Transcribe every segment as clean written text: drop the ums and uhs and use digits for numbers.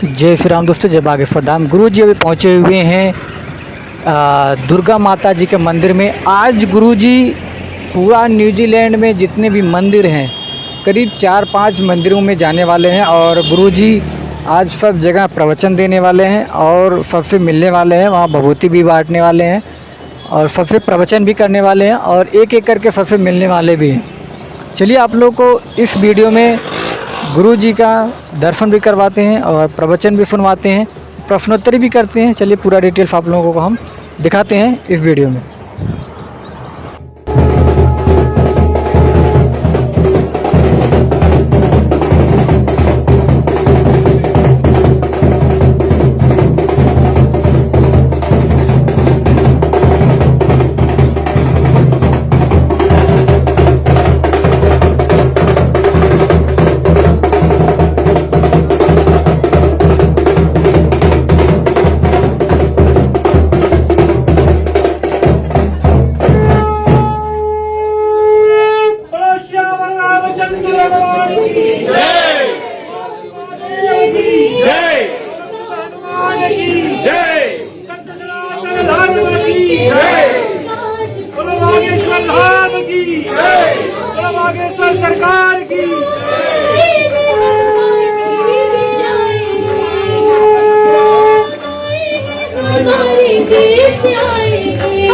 जय श्री राम दोस्तों, जय बागेश्वर धाम। गुरु जी अभी पहुँचे हुए हैं दुर्गा माता जी के मंदिर में। आज गुरु जी पूरा न्यूजीलैंड में जितने भी मंदिर हैं करीब 4-5 मंदिरों में जाने वाले हैं और गुरु जी आज सब जगह प्रवचन देने वाले हैं और सबसे मिलने वाले हैं, वहाँ भभूति भी बांटने वाले हैं और सबसे प्रवचन भी करने वाले हैं और एक एक करके सबसे मिलने वाले भी हैं। चलिए आप लोग को इस वीडियो में गुरु जी का दर्शन भी करवाते हैं और प्रवचन भी सुनवाते हैं, प्रश्नोत्तरी भी करते हैं। चलिए पूरा डिटेल्स आप लोगों को हम दिखाते हैं इस वीडियो में। सरकार की हमारे देश आएंगे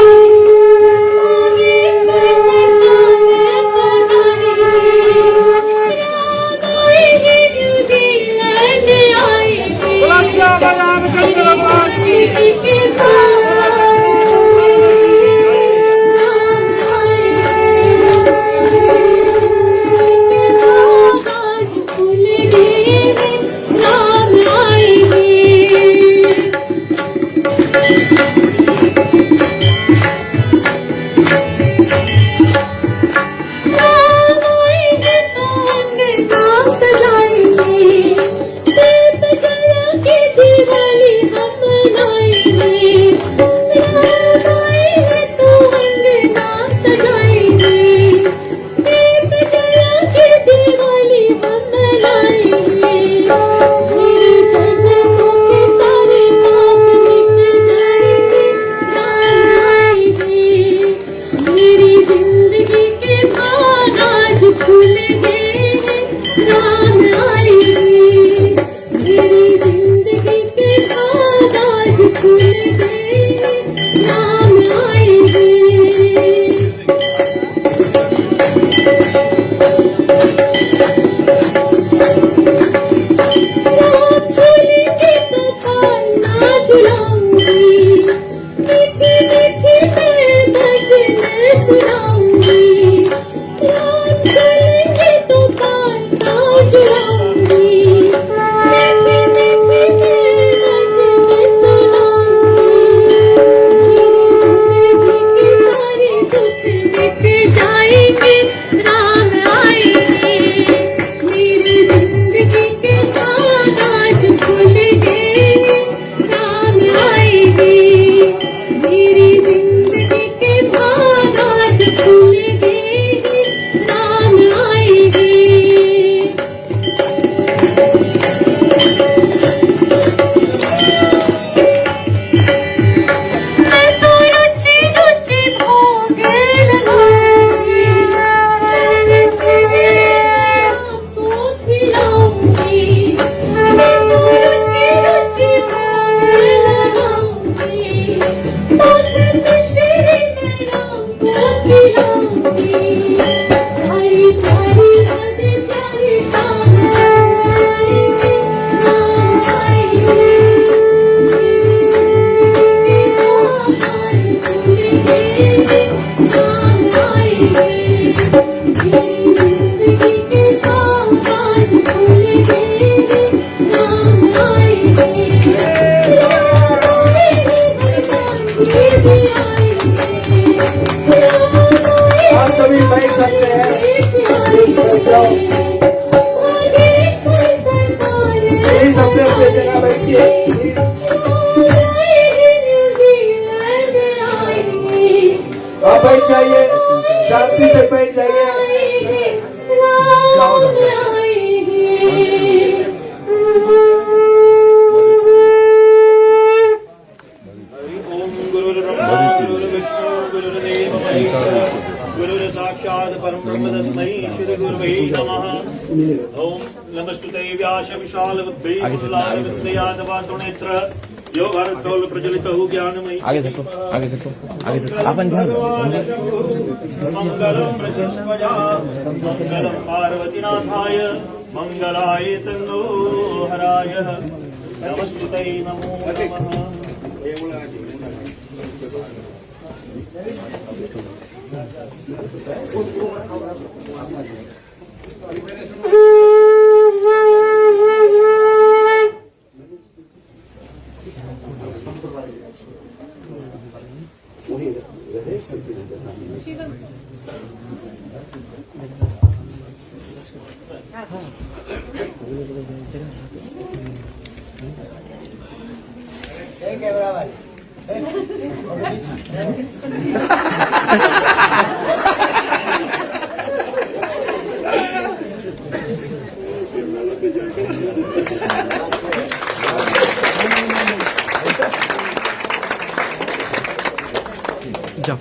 न्यूजीलैंड आप बैठ जाइए, शांति से बैठ जाइए। जाओ गुरुवे नमः। ओम नमस्तुते व्यास विशाल बुद्धि कुशलाय विद्याधवा नेत्र यो भारत तौल प्रचलित हो ज्ञानमयी। आगे देखो अपन ध्यान मंगलम प्रचस्पजा मंगलम पार्वतीनाथाय मंगलाय तन्नो हराय नमस्तुते नमो नमः। जाओ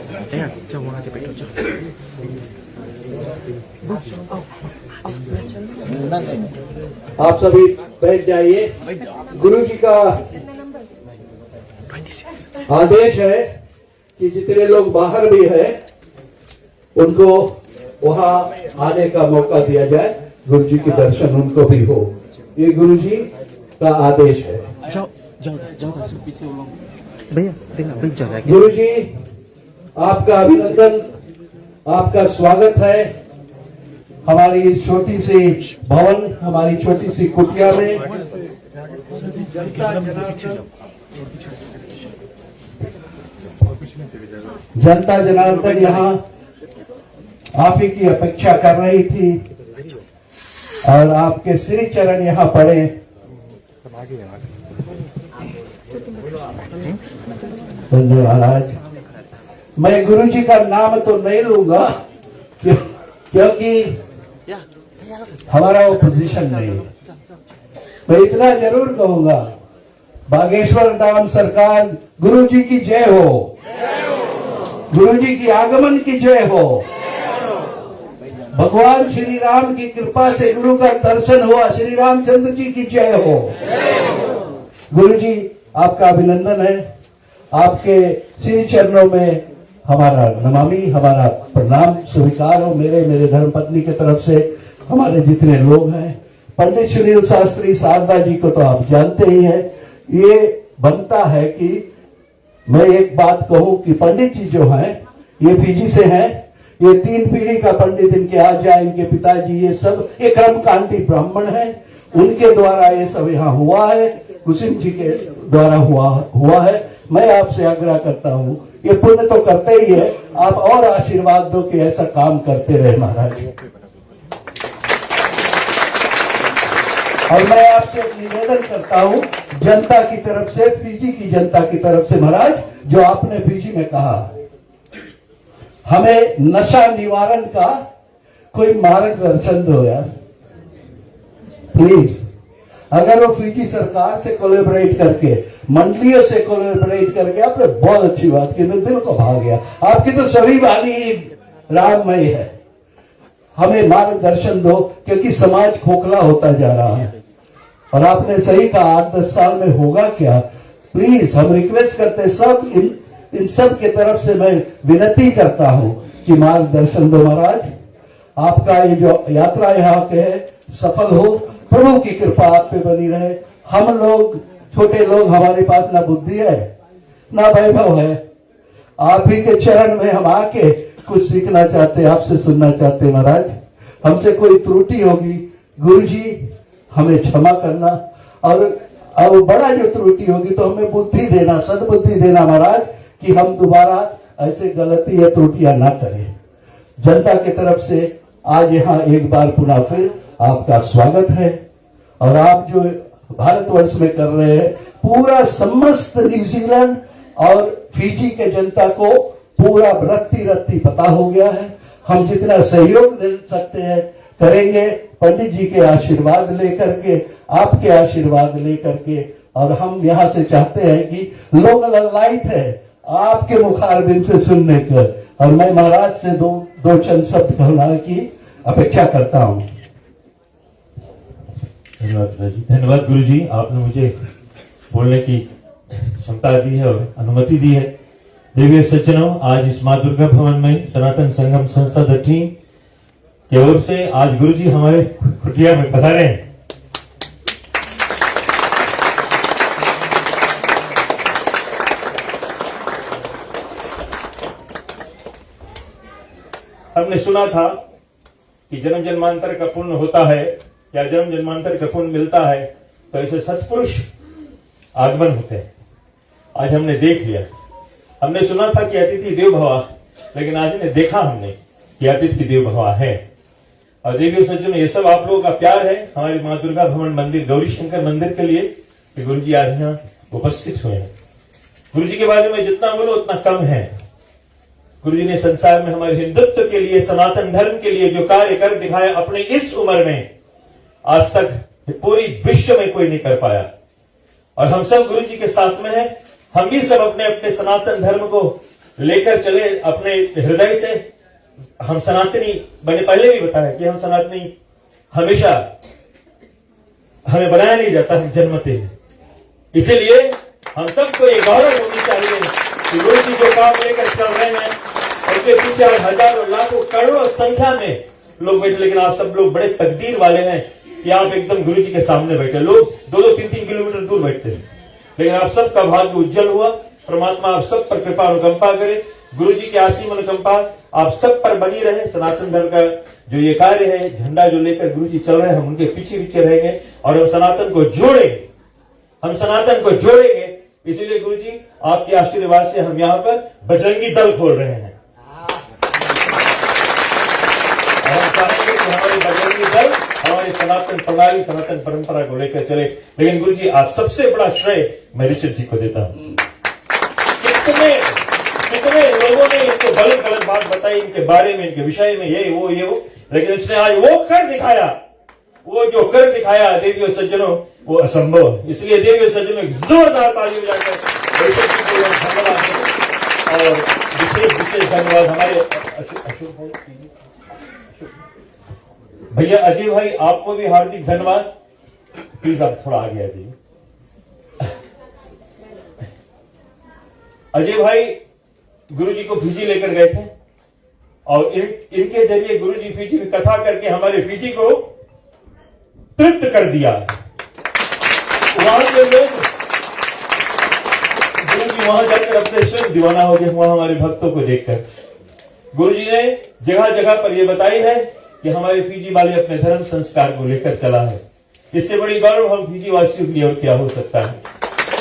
जाओ वहाँ के बैठो जाओ। आप सभी बैठ जाइए। गुरु जी का आदेश है कि जितने लोग बाहर भी हैं उनको वहां आने का मौका दिया जाए, गुरु जी के दर्शन उनको भी हो। ये गुरु जी का आदेश है। जाओ जाओ जाओ पीछे भैया भैया जाओ। गुरु जी आपका अभिनंदन, आपका स्वागत है हमारी छोटी सी भवन, हमारी छोटी सी कुटिया में। जनता जनार्दन यहाँ आप ही की अपेक्षा कर रही थी और आपके श्री चरण यहाँ पड़े। महाराज, मैं गुरु जी का नाम तो नहीं लूंगा क्योंकि हमारा वो पोजीशन नहीं है। मैं इतना जरूर कहूंगा, बागेश्वर धाम सरकार गुरु जी की जय हो, गुरु जी की आगमन की जय हो। भगवान श्री राम की कृपा से गुरु का दर्शन हुआ, श्री रामचंद्र जी की जय हो। गुरु जी आपका अभिनंदन है, आपके श्री चरणों में हमारा नमामि, हमारा प्रणाम स्वीकार हो। मेरे धर्मपत्नी की तरफ से हमारे जितने लोग हैं, पंडित सुनील शास्त्री शारदा जी को तो आप जानते ही हैं। ये बनता है कि मैं एक बात कहूं कि पंडित जी जो हैं ये फीजी से हैं, ये 3 पीढ़ी का पंडित, इनके आजा, इनके पिताजी, ये सब एक कर्मकांडी ब्राह्मण है, उनके द्वारा ये सब यहाँ हुआ है, कुसुम जी के द्वारा हुआ है। मैं आपसे आग्रह करता हूँ, ये पुण्य तो करते ही है, आप और आशीर्वाद दो कि ऐसा काम करते रहे महाराज। और मैं आपसे एक निवेदन करता हूँ जनता की तरफ से, फीजी की जनता की तरफ से महाराज, जो आपने फीजी में कहा, हमें नशा निवारण का कोई मार्गदर्शन दो यार प्लीज। अगर वो फीजी सरकार से कोलैबोरेट करके, मंडलियों से कोलैबोरेट करके, आपने बहुत अच्छी बात की, तो दिल को भा गया। आपकी तो सभी वाणी राममय है। हमें मार्गदर्शन दो क्योंकि समाज खोखला होता जा रहा है। और आपने सही कहा, 8-10 साल में होगा क्या। प्लीज हम रिक्वेस्ट करते सब इन सब के तरफ से मैं विनती करता हूं कि मार्गदर्शन दो महाराज। आपका ये जो यात्रा यहाँ के है सफल हो, प्रभु की कृपा आप पे बनी रहे। हम लोग छोटे लोग, हमारे पास ना बुद्धि है ना वैभव है, आप ही के चरण में हम आके कुछ सीखना चाहते, आपसे सुनना चाहते महाराज। हमसे कोई त्रुटि होगी गुरु जी हमें क्षमा करना, और बड़ा जो त्रुटि होगी तो हमें बुद्धि देना, सद्बुद्धि देना महाराज, कि हम दोबारा ऐसे गलती या त्रुटियां ना करें। जनता की तरफ से आज यहाँ एक बार पुनः फिर आपका स्वागत है। और आप जो भारतवर्ष में कर रहे हैं, पूरा समस्त न्यूजीलैंड और फीजी के जनता को पूरा रत्ती पता हो गया है। हम जितना सहयोग दे सकते हैं करेंगे, पंडित जी के आशीर्वाद लेकर के, आपके आशीर्वाद लेकर के। और हम यहाँ से चाहते हैं कि लोग ललायित है आपके मुखारबिंद से सुनने का। और मैं महाराज से दो चंद शब्द कहूंगा कि अपेक्षा करता हूं। धन्यवाद गुरु जी, आपने मुझे बोलने की क्षमता दी है और अनुमति दी है। देवी सज्जनों, आज इस माँ दुर्गा भवन में सनातन संगम संस्था द टीम की ओर से आज गुरु जी हमारे कुटिया में पधारे हैं। हमने सुना था कि जन्म जन्मांतर का पुण्य होता है या जन्म जन्मांतर का पुण्य मिलता है तो ऐसे सत्पुरुष आगमन होते हैं। आज हमने देख लिया। हमने सुना था कि अतिथि देव भवा, लेकिन आज ने देखा हमने कि अतिथि देव भवा है। और देवी सज्जन, ये सब आप लोगों का प्यार है हमारी माँ दुर्गा भवन मंदिर गौरी शंकर मंदिर के लिए कि गुरु जी आज यहाँ उपस्थित हुए हैं। गुरु जी के बारे में जितना बोलो उतना कम है। गुरु जी ने संसार में हमारे हिंदुत्व के लिए, सनातन धर्म के लिए जो कार्य कर दिखाया अपने इस उम्र में, आज तक पूरी विश्व में कोई नहीं कर पाया। और हम सब गुरु जी के साथ में हैं। हम भी सब अपने अपने सनातन धर्म को लेकर चले अपने हृदय से। हम सनातनी, मैंने पहले भी बताया कि हम सनातनी हमेशा, हमें बनाया नहीं जाता, हम जन्मते हैं। इसीलिए हम सबको ये गौरव होनी चाहिए कि गुरु जी जो काम लेकर चल रहे हैं उनके पीछे हजारों लाखों करोड़ों संख्या में लोग बैठे, लेकिन आप सब लोग बड़े तकदीर वाले हैं कि आप एकदम गुरु जी के सामने बैठे। लोग 2-3 किलोमीटर दूर बैठते हैं, लेकिन आप सबका भाग्य उज्जवल हुआ। परमात्मा आप सब पर कृपा अनुकंपा करे। गुरु जी की असीम अनुकंपा आप सब पर बनी रहे। सनातन धर्म का जो ये कार्य है, झंडा जो लेकर गुरु जी चल रहे हैं, हम उनके पीछे पीछे रहेंगे और हम सनातन को जोड़ेंगे, हम सनातन को जोड़ेंगे। इसीलिए गुरु जी आपके आशीर्वाद से हम यहाँ पर बजरंगी दल खोल रहे हैं। हम चाहेंगे कि हमारे बजरंगी दल हमारी सनातन प्रणाली, सनातन परंपरा को लेकर चले। लेकिन गुरु जी आप सबसे बड़ा श्रेय मैं ऋषभ जी को देता हूं। कितने लोगों ने इनको गलत गलत बात बताई इनके बारे में, इनके विषय में, ये वो, लेकिन इसने आज वो कर दिखाया। वो जो कर दिखाया देवियों सज्जनों, वो असंभव है। इसलिए देवियों सज्जनों एक जोरदार ताली बजाकर ऋषभ जी को धन्यवाद दें। और विशेष धन्यवाद हमारे अशोक भाई, भैया अजय भाई, आपको भी हार्दिक धन्यवाद। प्लीज आप थोड़ा आगे आ जाइए। अजय भाई गुरुजी को फीजी लेकर गए थे और इनके जरिए गुरुजी फीजी में कथा करके हमारे फीजी को तृप्त कर दिया। वहां के लोग, गुरुजी वहां जाकर अपने स्वयं दीवाना हो गए वहां हमारे भक्तों को देखकर। गुरुजी ने जगह जगह पर यह बताई है कि हमारे फीजी वाले अपने धर्म संस्कार को लेकर चला है। इससे बड़ी गौरव हम फीजी वासियों के लिए और क्या हो सकता है।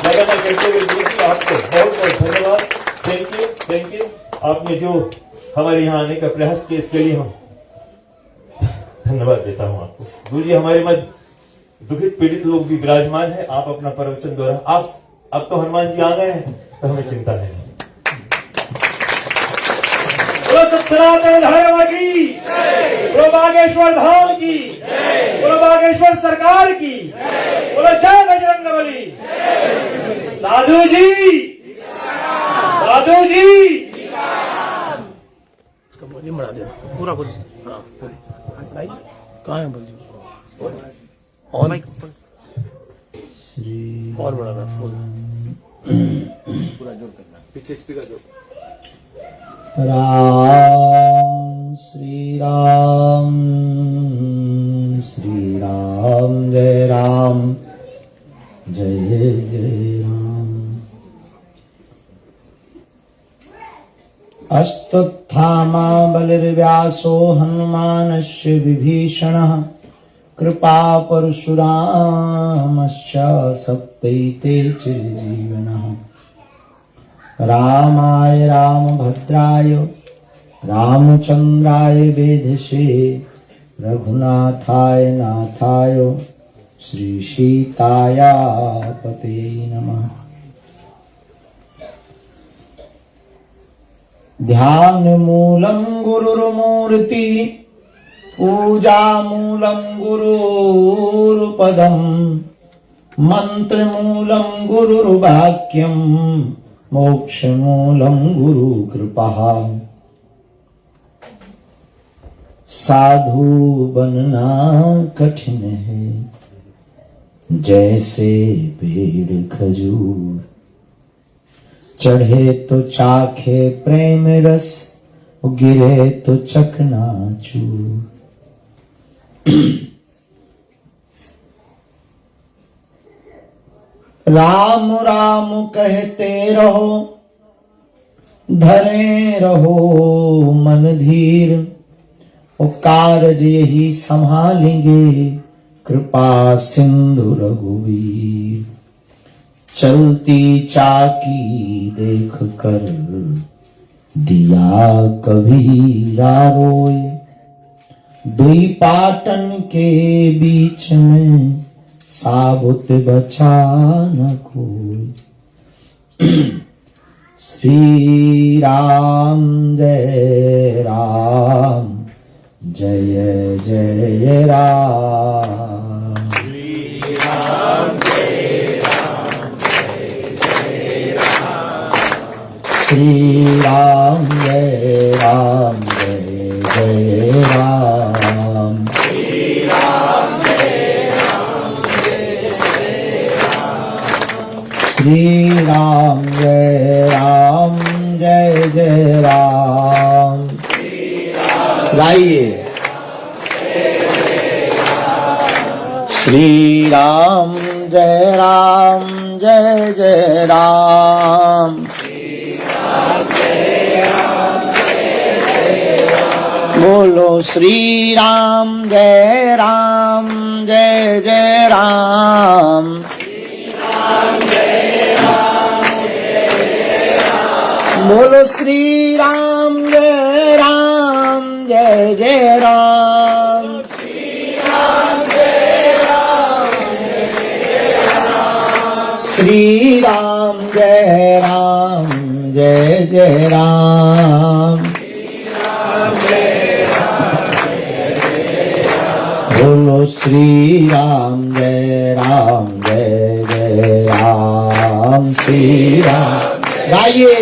लगातार कहते हुए गुरु जी आपको बहुत बहुत धन्यवाद। Thank you. आपने जो हमारे यहाँ आने का प्रयास किया इसके लिए हम धन्यवाद देता हूँ आपको। गुरु जी हमारे मध्य दुखित पीड़ित लोग भी विराजमान है। आप अपना प्रवचन द्वारा, आप अब तो हनुमान जी आ गए हैं तो हमें चिंता नहीं। सनातन धर्म की, बोलो बागेश्वर धाम की, बोलो बागेश्वर सरकार की, बोलो जय बजरंगबली। साधु जी, साधु जी, इसका वॉल्यूम बढ़ा दे पूरा बोल। कहाँ है बोल और और बढ़ाना फुल पूरा जोर करना, पीछे स्पीकर जोर। राम श्री राम जय राम जय जय राम। अश्वत्थामा बलिर्व्यासो हनुमानस्य विभीषणः कृपा परशुरामश्च सप्तैते चिरजीवनः। रामाय रामभद्राय रामचंद्राय वेधसे रघुनाथाय नाथाय श्री सीताया पते नमः। ध्यान मूलं गुरुर्मूर्ति पूजा मूलं गुरुर्पदम मंत्र मूलं गुरुर्वाक्यम मोक्ष मूलं गुरु कृपा। साधु बनना कठिन है, जैसे पेड़ खजूर, चढ़े तो चाखे प्रेम रस, गिरे तो चकनाचूर। राम राम कहते रहो, धरे रहो मन धीर, वो कारज यही संभालेंगे, कृपा सिंधु रघुवीर। चलती चाकी देख कर दिया कबीरा रोए, दुई पाटन के बीच में साबुत बचा न कोई। श्री राम जय राम, जय जय राम। श्री राम जय राम, जय जय राम। श्री राम जय राम, जय जय राम। श्री राम जय राम, जय जय राम। श्री राम जय राम, जय जय राम। गाइए। श्री राम जय राम, जय जय राम। बोलो श्री राम जय राम, जय जय राम। बोलो श्री राम जय राम, जय जय राम। श्री राम जय राम, जय जय राम। बोलो श्री राम जय राम, जय जय राम। श्री राम गाइए।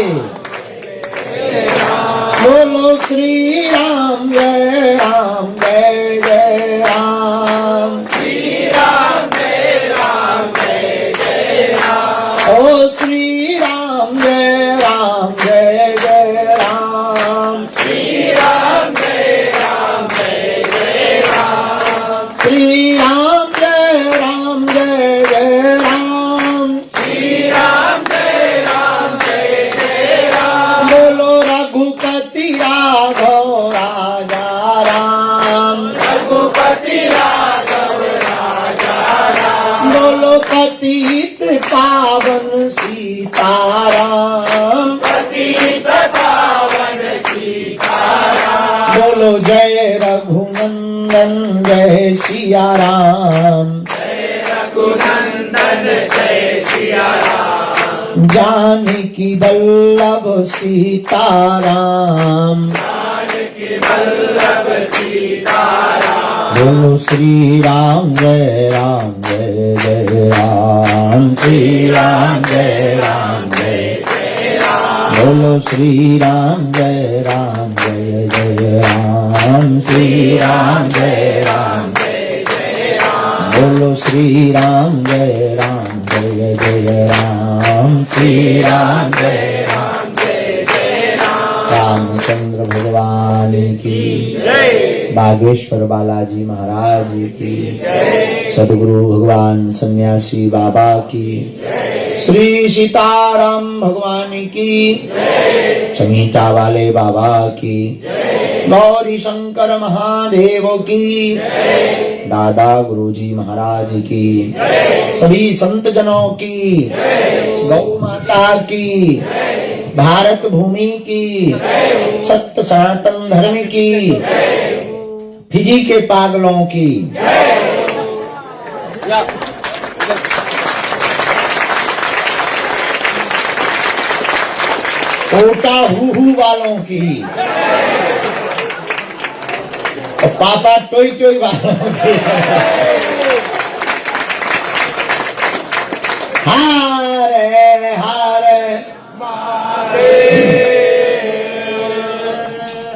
बोलो श्री राम जय राम, जय जय राम। श्री राम जय राम, जय जय राम। ओ श्री राम जय राम, जय जय राम। श्री राम जय राम, जय जय राम। श्री राम जय राम, जय जय राम। श्री राम जय राम, जय जय राम। बोलो रघुपति राघव राजा राम। रघुपति राघव राजा राम। बोलो पतित पावन सीताराम। पतित पावन सीताराम। बोलो जय रघुनंदन जय सिया राम। जय रघुनंदन जय सिया राम। जानकी वल्लभ सीताराम। जानकी वल्लभ सीताराम। बोलो श्री राम जय राम, जय जय राम। श्री राम जय राम, जय जय राम। बोलो श्री राम जय राम, जय जय राम। श्री राम जय राम, जय जय राम। बोलो श्री राम जय राम, जय जय राम। श्री राम जय राम, जय जय राम। रामचंद्र भगवान की जय। बागेश्वर बालाजी महाराज की जय। सदगुरु भगवान सन्यासी बाबा की जय। श्री सीताराम भगवान की जय। चमीटा वाले बाबा की जय। गौरी शंकर महादेव की जय। दादा गुरुजी महाराज की जय। सभी संत जनों की जय। गौ माता की जय। भारत भूमि की जय। सत्य सनातन धर्म की जय। फिजी के पागलों की जय। ओटा हु वालों की और पापा टोई टोई वालों की। हारे हारे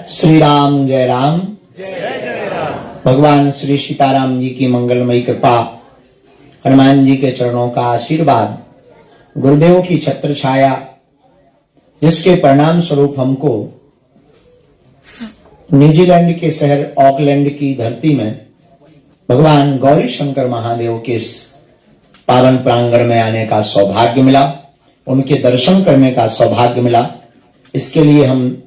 श्री राम जय राम, भगवान श्री सीताराम जी की मंगलमयी कृपा, हनुमान जी के चरणों का आशीर्वाद, गुरुदेव की छत्र छाया, जिसके परिणाम स्वरूप हमको न्यूजीलैंड के शहर ऑकलैंड की धरती में भगवान गौरी शंकर महादेव के इस पावन प्रांगण में आने का सौभाग्य मिला, उनके दर्शन करने का सौभाग्य मिला। इसके लिए हम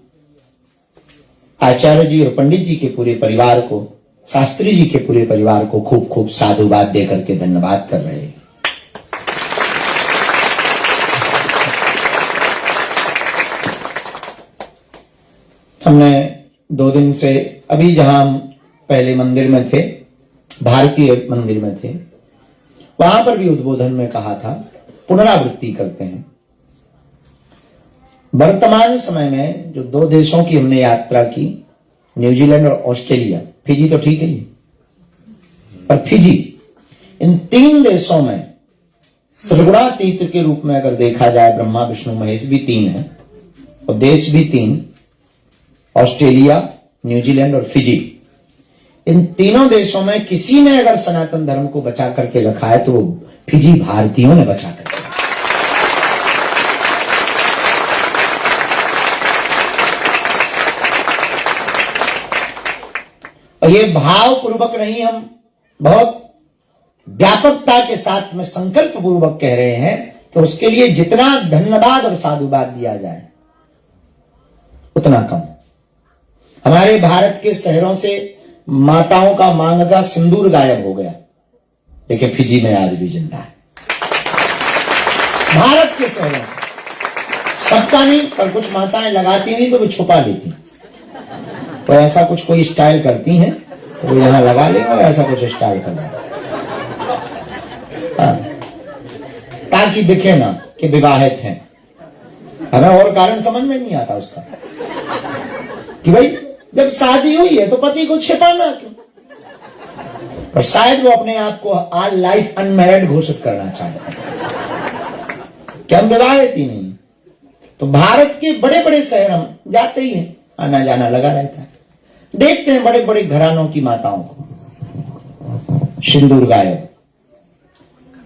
आचार्य जी और पंडित जी के पूरे परिवार को, शास्त्री जी के पूरे परिवार को खूब खूब साधुवाद देकर के धन्यवाद कर रहे हैं। हमने 2 दिन से, अभी जहां हम पहले मंदिर में थे, भारतीय मंदिर में थे, वहां पर भी उद्बोधन में कहा था, पुनरावृत्ति करते हैं। वर्तमान समय में जो 2 देशों की हमने यात्रा की, न्यूजीलैंड और ऑस्ट्रेलिया, फिजी तो ठीक है ही, पर फिजी, इन 3 देशों में त्रिगुणातीत के रूप में अगर देखा जाए, ब्रह्मा विष्णु महेश भी 3 है और देश भी 3, ऑस्ट्रेलिया, न्यूजीलैंड और फिजी। इन तीनों देशों में किसी ने अगर सनातन धर्म को बचा करके रखा है तो वो फिजी भारतीयों ने बचा करके रखा। और ये भावपूर्वक नहीं, हम बहुत व्यापकता के साथ में संकल्प पूर्वक कह रहे हैं कि उसके लिए जितना धन्यवाद और साधुवाद दिया जाए उतना कम। हमारे भारत के शहरों से माताओं का मांग का सिंदूर गायब हो गया, लेकिन फिजी में आज भी जिंदा है। भारत के शहरों से सबका नहीं, पर कुछ माताएं लगाती नहीं तो वो छुपा लेती, तो ऐसा कुछ कोई स्टाइल करती हैं तो वो यहां लगा लेंगे और ऐसा कुछ स्टाइल कर लेंगे, ताकि दिखे ना कि विवाहित हैं। हमें और कारण समझ में नहीं आता उसका कि भाई जब शादी हुई है तो पति को छिपाना क्यों? पर शायद वो अपने आप को ऑल लाइफ अनमैरिड घोषित करना चाहते हैं कि हम विवाहित ही नहीं। तो भारत के बड़े बड़े शहर हम जाते ही हैं, आना जाना लगा रहता है, देखते हैं बड़े बड़े घरानों की माताओं को सिंदूर गायब।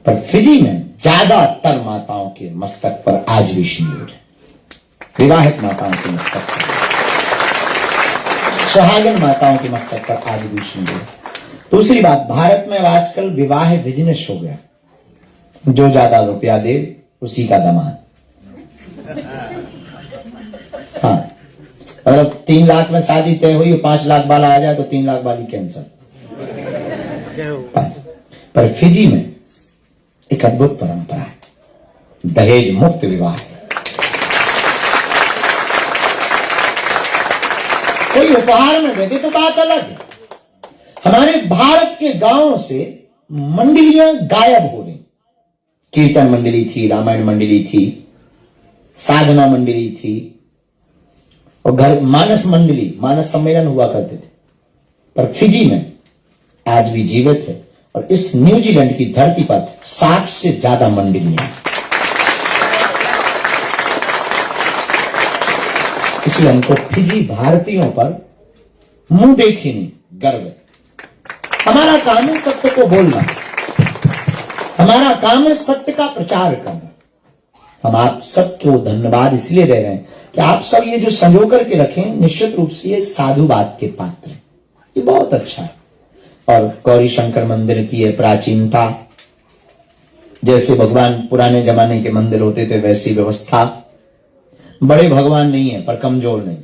पर फिजी में ज्यादातर माताओं के मस्तक पर आज भी सिंदूर है, विवाहित माताओं के मस्तक पर, सुहागन माताओं के मस्तक पर आज भी सिंदूर। दूसरी बात, भारत में आजकल विवाह बिजनेस हो गया, जो ज्यादा रुपया दे उसी का दामाद। हाँ, मतलब 3 लाख में शादी तय हुई, 5 लाख वाला आ जाए तो 3 लाख वाली कैंसर। पर फिजी में एक अद्भुत परंपरा है, दहेज मुक्त विवाह है। कोई उपहार में दे दे तो बात अलग है। हमारे भारत के गांवों से मंडलियां गायब हो रही। कीर्तन मंडली थी, रामायण मंडली थी, साधना मंडली थी, और घर मानस मंडली, मानस सम्मेलन हुआ करते थे। पर फिजी में आज भी जीवित है, और इस न्यूजीलैंड की धरती पर 60 से ज्यादा मंडलियां। इसलिए हमको फिजी भारतीयों पर मुंह देखे नहीं गर्व है। हमारा काम है सत्य को बोलना, हमारा काम है सत्य का प्रचार करना। हम आप सबको धन्यवाद इसलिए दे रहे हैं कि आप सब ये जो संजो करके रखें, निश्चित रूप से ये साधुवाद के पात्र हैं, ये बहुत अच्छा है। और गौरी शंकर मंदिर की ये प्राचीनता, जैसे भगवान पुराने जमाने के मंदिर होते थे वैसी व्यवस्था, बड़े भगवान नहीं है पर कमजोर नहीं,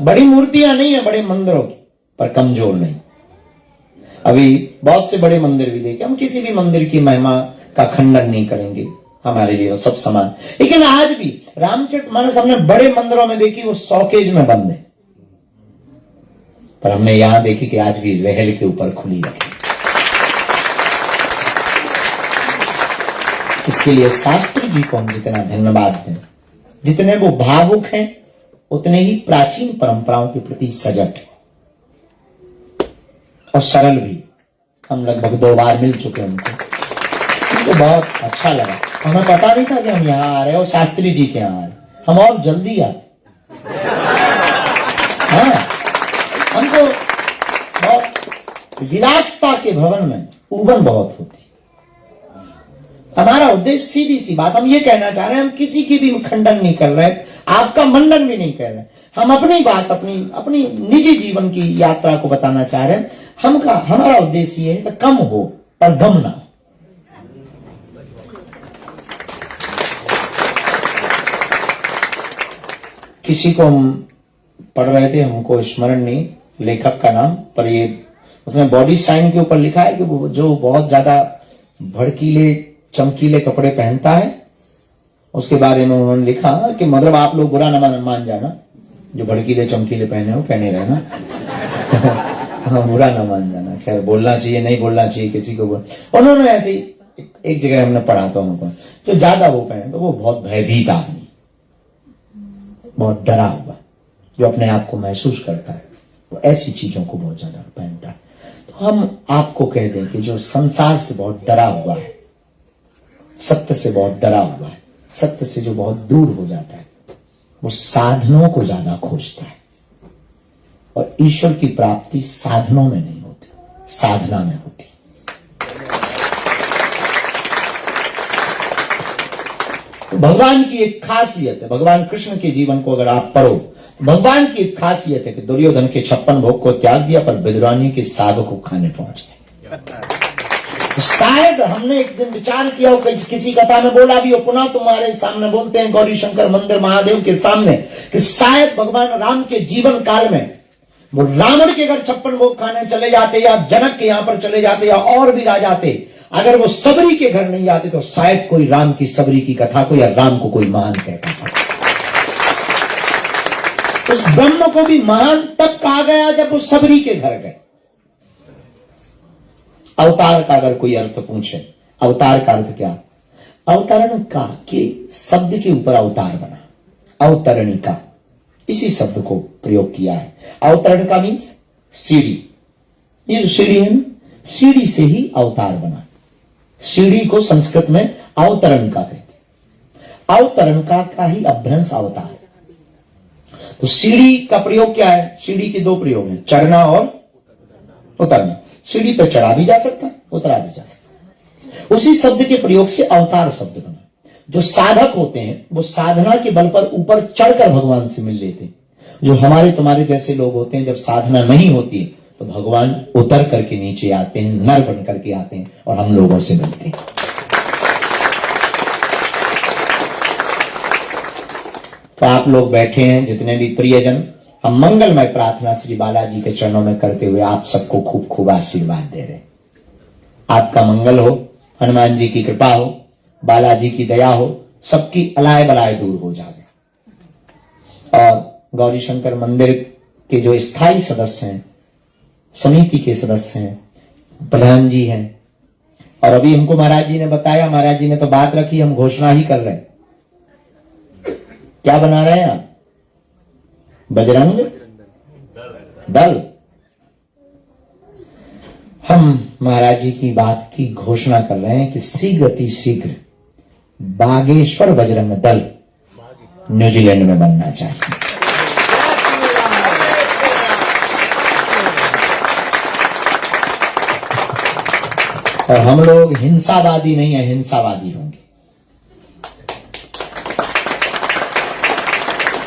बड़ी मूर्तियां नहीं है बड़े मंदिरों की पर कमजोर नहीं। अभी बहुत से बड़े मंदिर भी देखे, हम किसी भी मंदिर की महिमा का खंडन नहीं करेंगे, हमारे लिए सब समान। लेकिन आज भी रामचरितमानस हमने बड़े मंदिरों में देखी वो शॉकेज में बंद है, पर हमने यहां देखी कि आज भी रहल के ऊपर खुली रखी। इसके लिए शास्त्री जी को हम जितना धन्यवाद दें, जितने वो भावुक हैं उतने ही प्राचीन परंपराओं के प्रति सजग है और सरल भी। हम लगभग 2 बार मिल चुके हैं उनको बहुत अच्छा लगा। हमें पता नहीं था कि हम यहाँ आ रहे हैं और शास्त्री जी के यहाँ आ रहे, हम और जल्दी आते। हाँ, हमको विलासता के भवन में उबन बहुत होती। हमारा उद्देश्य सीधी सी बात, हम ये कहना चाह रहे हैं, हम किसी की भी खंडन नहीं कर रहे, आपका मंडन भी नहीं कर रहे, हम अपनी बात अपनी निजी जीवन की यात्रा को बताना चाह रहे हैं। हमारा उद्देश्य ये है कि कम हो पर गम ना हो। किसी को हम पढ़ रहे थे, हमको स्मरण नहीं लेखक का नाम, पर ये उसने बॉडी साइन के ऊपर लिखा है कि वो जो बहुत ज्यादा भड़कीले चमकीले कपड़े पहनता है, उसके बारे में उन्होंने लिखा कि मतलब आप लोग बुरा न मान जाना, जो भड़कीले चमकीले पहने हो पहने रहना हाँ, बुरा न मान जाना। खैर, बोलना चाहिए नहीं बोलना चाहिए किसी को। उन्होंने ऐसी एक जगह हमने पढ़ा था उनको, जो ज्यादा वो पहने तो वो बहुत भयभीत आदमी, बहुत डरा हुआ, जो अपने आप को महसूस करता है, वो ऐसी चीजों को बहुत ज्यादा पहनता है। तो हम आपको कह दें कि जो संसार से बहुत डरा हुआ है, सत्य से बहुत डरा हुआ है, सत्य से जो बहुत दूर हो जाता है, वो साधनों को ज्यादा खोजता है। और ईश्वर की प्राप्ति साधनों में नहीं होती, साधना में होती। तो भगवान की एक खासियत है, भगवान कृष्ण के जीवन को अगर आप पढ़ो, तो भगवान की एक खासियत है कि दुर्योधन के 56 भोग को त्याग दिया, पर विदुरानी के साग को खाने पहुंच गए। तो शायद हमने एक दिन विचार किया हो, किसी कथा में बोला भी हो, पुनः तुम्हारे सामने बोलते हैं गौरी शंकर मंदिर महादेव के सामने, कि शायद भगवान राम के जीवन काल में वो रावण के घर 56 भोग खाने चले जाते, या जनक के यहां पर चले जाते, या और भी राजा थे, अगर वो सबरी के घर नहीं आते तो शायद कोई राम की सबरी की कथा को या राम को कोई महान कहता था। उस ब्रह्म को भी महान तब कहा गया जब वो सबरी के घर गए। अवतार का अगर कोई अर्थ पूछे, अवतार का अर्थ क्या? अवतरण का कि शब्द के ऊपर अवतार बना, अवतरणिका, इसी शब्द को प्रयोग किया है। अवतरण का मीन्स सीढ़ी, ये जो सीढ़ी है ना, सीढ़ी से ही अवतार बना। सीढ़ी को संस्कृत में अवतरण का कहते, अवतरण का ही अभ्रंश अवतार। तो सीढ़ी का प्रयोग क्या है? सीढ़ी के दो प्रयोग हैं, चढ़ना और उतरना। सीढ़ी पर चढ़ा भी जा सकता है, उतरा भी जा सकता है। उसी शब्द के प्रयोग से अवतार शब्द बना। जो साधक होते हैं वो साधना के बल पर ऊपर चढ़कर भगवान से मिल लेते हैं। जो हमारे तुम्हारे जैसे लोग होते हैं, जब साधना नहीं होती है तो भगवान उतर करके नीचे आते हैं, नर बन करके आते हैं और हम लोगों से मिलते हैं। तो आप लोग बैठे हैं जितने भी प्रियजन, हम मंगलमय प्रार्थना श्री बालाजी के चरणों में करते हुए आप सबको खूब खूब आशीर्वाद दे रहे हैं। आपका मंगल हो, हनुमान जी की कृपा हो, बालाजी की दया हो, सबकी अलाय बलाय दूर हो जाए। और गौरी शंकर मंदिर के जो स्थायी सदस्य हैं, समिति के सदस्य हैं, प्रधान जी हैं, और अभी हमको महाराज जी ने बताया, महाराज जी ने तो बात रखी, हम घोषणा ही कर रहे हैं। क्या बना रहे हैं आप? बजरंग दल। हम महाराज जी की बात की घोषणा कर रहे हैं कि शीघ्र अति शीघ्र बागेश्वर बजरंग दल न्यूजीलैंड में बनना चाहिए। और हम लोग हिंसावादी नहीं है, हिंसावादी होंगे।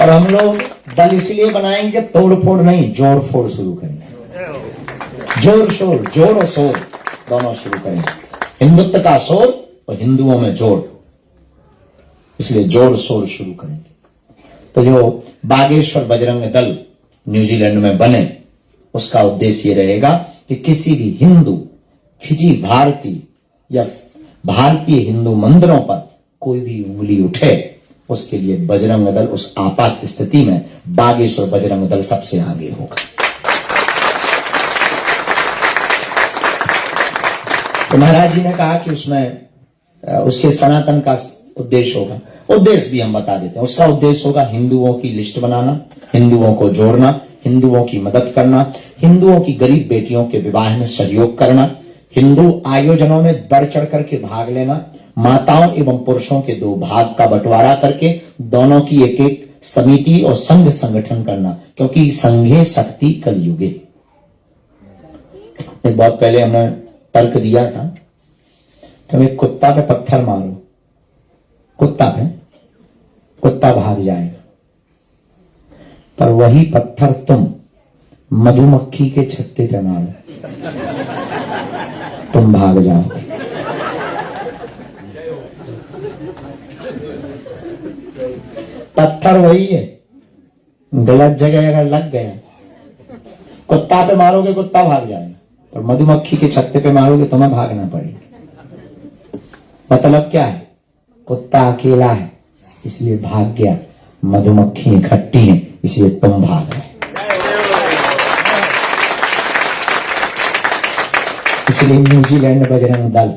और हम लोग दल इसलिए बनाएंगे तोड़ फोड़ नहीं, जोड़ फोड़ शुरू करेंगे। जोर शोर, जोर और शोर दोनों शुरू करेंगे। हिंदुत्व का शोर और हिंदुओं में जोड़, इसलिए जोर शोर शुरू करेंगे। तो जो बागेश्वर बजरंग दल न्यूजीलैंड में बने, उसका उद्देश्य ये रहेगा कि किसी भी हिंदू, फिजी भारतीय या भारतीय हिंदू मंदिरों पर कोई भी उंगली उठे, उसके लिए बजरंग दल उस आपात स्थिति में बागेश्वर बजरंग दल सबसे आगे होगा। तो महाराज जी ने कहा कि उसमें उसके सनातन का उद्देश्य होगा। उद्देश्य भी हम बता देते हैं। उसका उद्देश्य होगा हिंदुओं की लिस्ट बनाना, हिंदुओं को जोड़ना, हिंदुओं की मदद करना, हिंदुओं की गरीब बेटियों के विवाह में सहयोग करना, हिंदू आयोजनों में बढ़ चढ़ करके भाग लेना, माताओं एवं पुरुषों के दो भाग का बंटवारा करके दोनों की एक एक समिति और संघ संगठन करना, क्योंकि संघे शक्ति कलयुगे। एक बहुत पहले हमने तर्क दिया था, तुम एक कुत्ता पे पत्थर मारो, कुत्ता भाग जाएगा, पर वही पत्थर तुम मधुमक्खी के छत्ते पे मारो, तुम भाग जाओगे। पत्थर वही है, गलत जगह अगर लग गया, कुत्ता पे मारोगे कुत्ता भाग जाएगा, पर मधुमक्खी के छत्ते पे मारोगे तुम्हें भागना पड़ेगा। मतलब क्या है? कुत्ता अकेला है इसलिए भाग गया, मधुमक्खी इकट्ठी है इसलिए तुम भाग गए। इसलिए न्यूजीलैंड बजरंग दल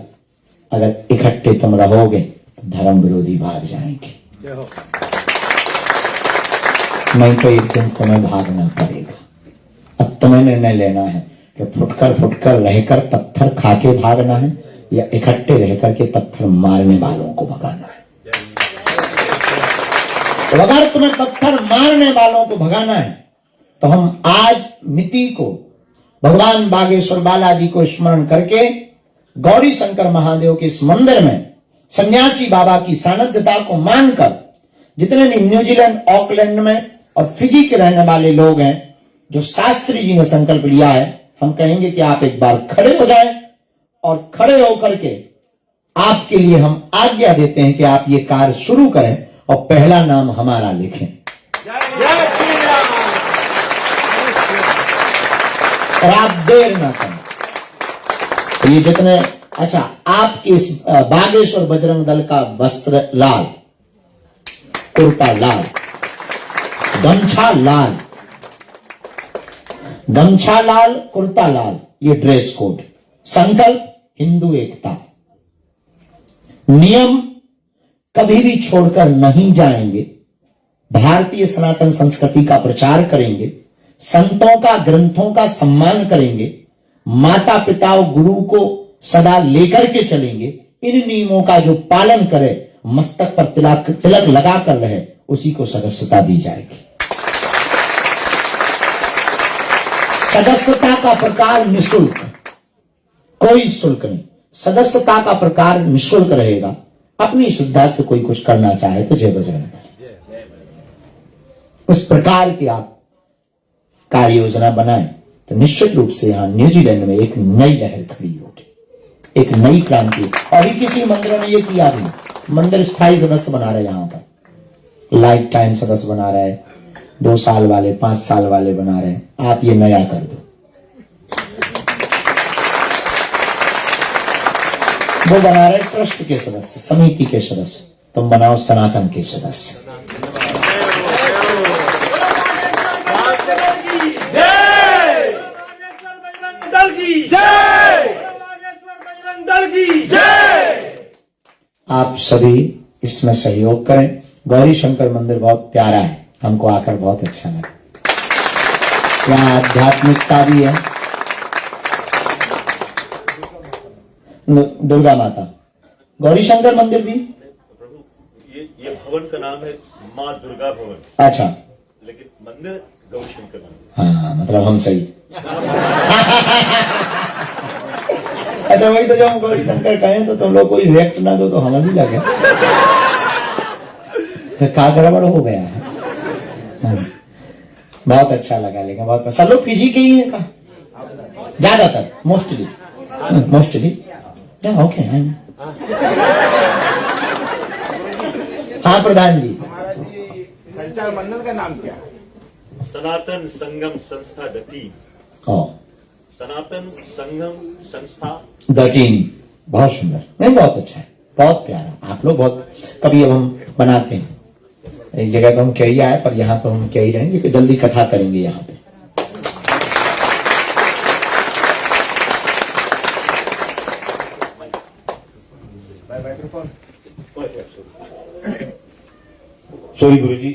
अगर इकट्ठे तुम रहोगे तो धर्म विरोधी भाग जाएंगे, नहीं तो एक दिन तुम्हें भागना पड़ेगा। अब तुम्हें निर्णय लेना है कि फुटकर रहकर पत्थर खाके भागना है या इकट्ठे रहकर के पत्थर मारने वालों को भगाना है। तो अगर तुम्हें पत्थर मारने वालों को भगाना है तो हम आज मिति को भगवान बागेश्वर बालाजी को स्मरण करके गौरी शंकर महादेव के इस मंदिर में सन्यासी बाबा की सानिध्यता को मानकर जितने भी न्यूजीलैंड, ऑकलैंड में और फिजी के रहने वाले लोग हैं, जो शास्त्री जी ने संकल्प लिया है, हम कहेंगे कि आप एक बार खड़े हो जाएं और खड़े होकर के आपके लिए हम आज्ञा देते हैं कि आप ये कार्य शुरू करें और पहला नाम हमारा लिखें। और आप देर ना करें। तो ये जितने, अच्छा, आपके इस बागेश्वर बजरंग दल का वस्त्र लाल, कुर्ता लाल, गमछा लाल, कुर्ता लाल, ये ड्रेस कोड। संकल्प हिंदू एकता। नियम कभी भी छोड़कर नहीं जाएंगे। भारतीय सनातन संस्कृति का प्रचार करेंगे, संतों का, ग्रंथों का सम्मान करेंगे, माता पिता और गुरु को सदा लेकर के चलेंगे। इन नियमों का जो पालन करे, मस्तक पर तिलक लगा कर रहे, उसी को सदस्यता दी जाएगी। सदस्यता का प्रकार निःशुल्क, कोई शुल्क नहीं। सदस्यता का प्रकार निःशुल्क रहेगा। अपनी श्रद्धा से कोई कुछ करना चाहे तो जय बजरंग बली। उस प्रकार की आप कार्य योजना बनाएं तो निश्चित रूप से यहां न्यूजीलैंड में एक नई लहर खड़ी होगी, एक नई क्रांति। अभी किसी मंदिर ने ये किया भी, मंदिर स्थायी सदस्य बना रहे, यहां पर लाइफ टाइम सदस्य बना रहे, 2 साल वाले, 5 साल वाले बना रहे। आप ये नया कर दो। वो बना रहे ट्रस्ट के सदस्य, समिति के सदस्य, तुम बनाओ सनातन के सदस्य। आप सभी इसमें सहयोग करें। गौरी शंकर मंदिर बहुत प्यारा है, हमको आकर बहुत अच्छा लगा। यहाँ आध्यात्मिकता भी है। दुर्गा माता, गौरी शंकर मंदिर भी। ये भवन का नाम है माँ दुर्गा भवन। अच्छा, लेकिन मंदिर गौरी शंकर मंदिर। हाँ, मतलब हम सही। अच्छा, वही तो जब हम गौरी शंकर कहें तो तुम लोग कोई रिएक्ट ना दो तो हमें भी लगे क्या गड़बड़ हो गया है। हाँ, बहुत अच्छा लगा, लेकिन बहुत सब लोग फिजी के ही है का ज्यादातर, मोस्टली ओके। हाँ प्रधान जी, संचार मंडल का नाम क्या? सनातन संगम संस्था डटी। सनातन संगम संस्था द टीम। बहुत सुंदर, नहीं बहुत अच्छा है, बहुत प्यारा। आप लोग बहुत, कभी अब हम बनाते हैं एक जगह तो हम क्या ही आए, पर यहाँ तो हम क्या ही रहेंगे कि जल्दी कथा करेंगे यहाँ पे। सॉरी गुरुजी,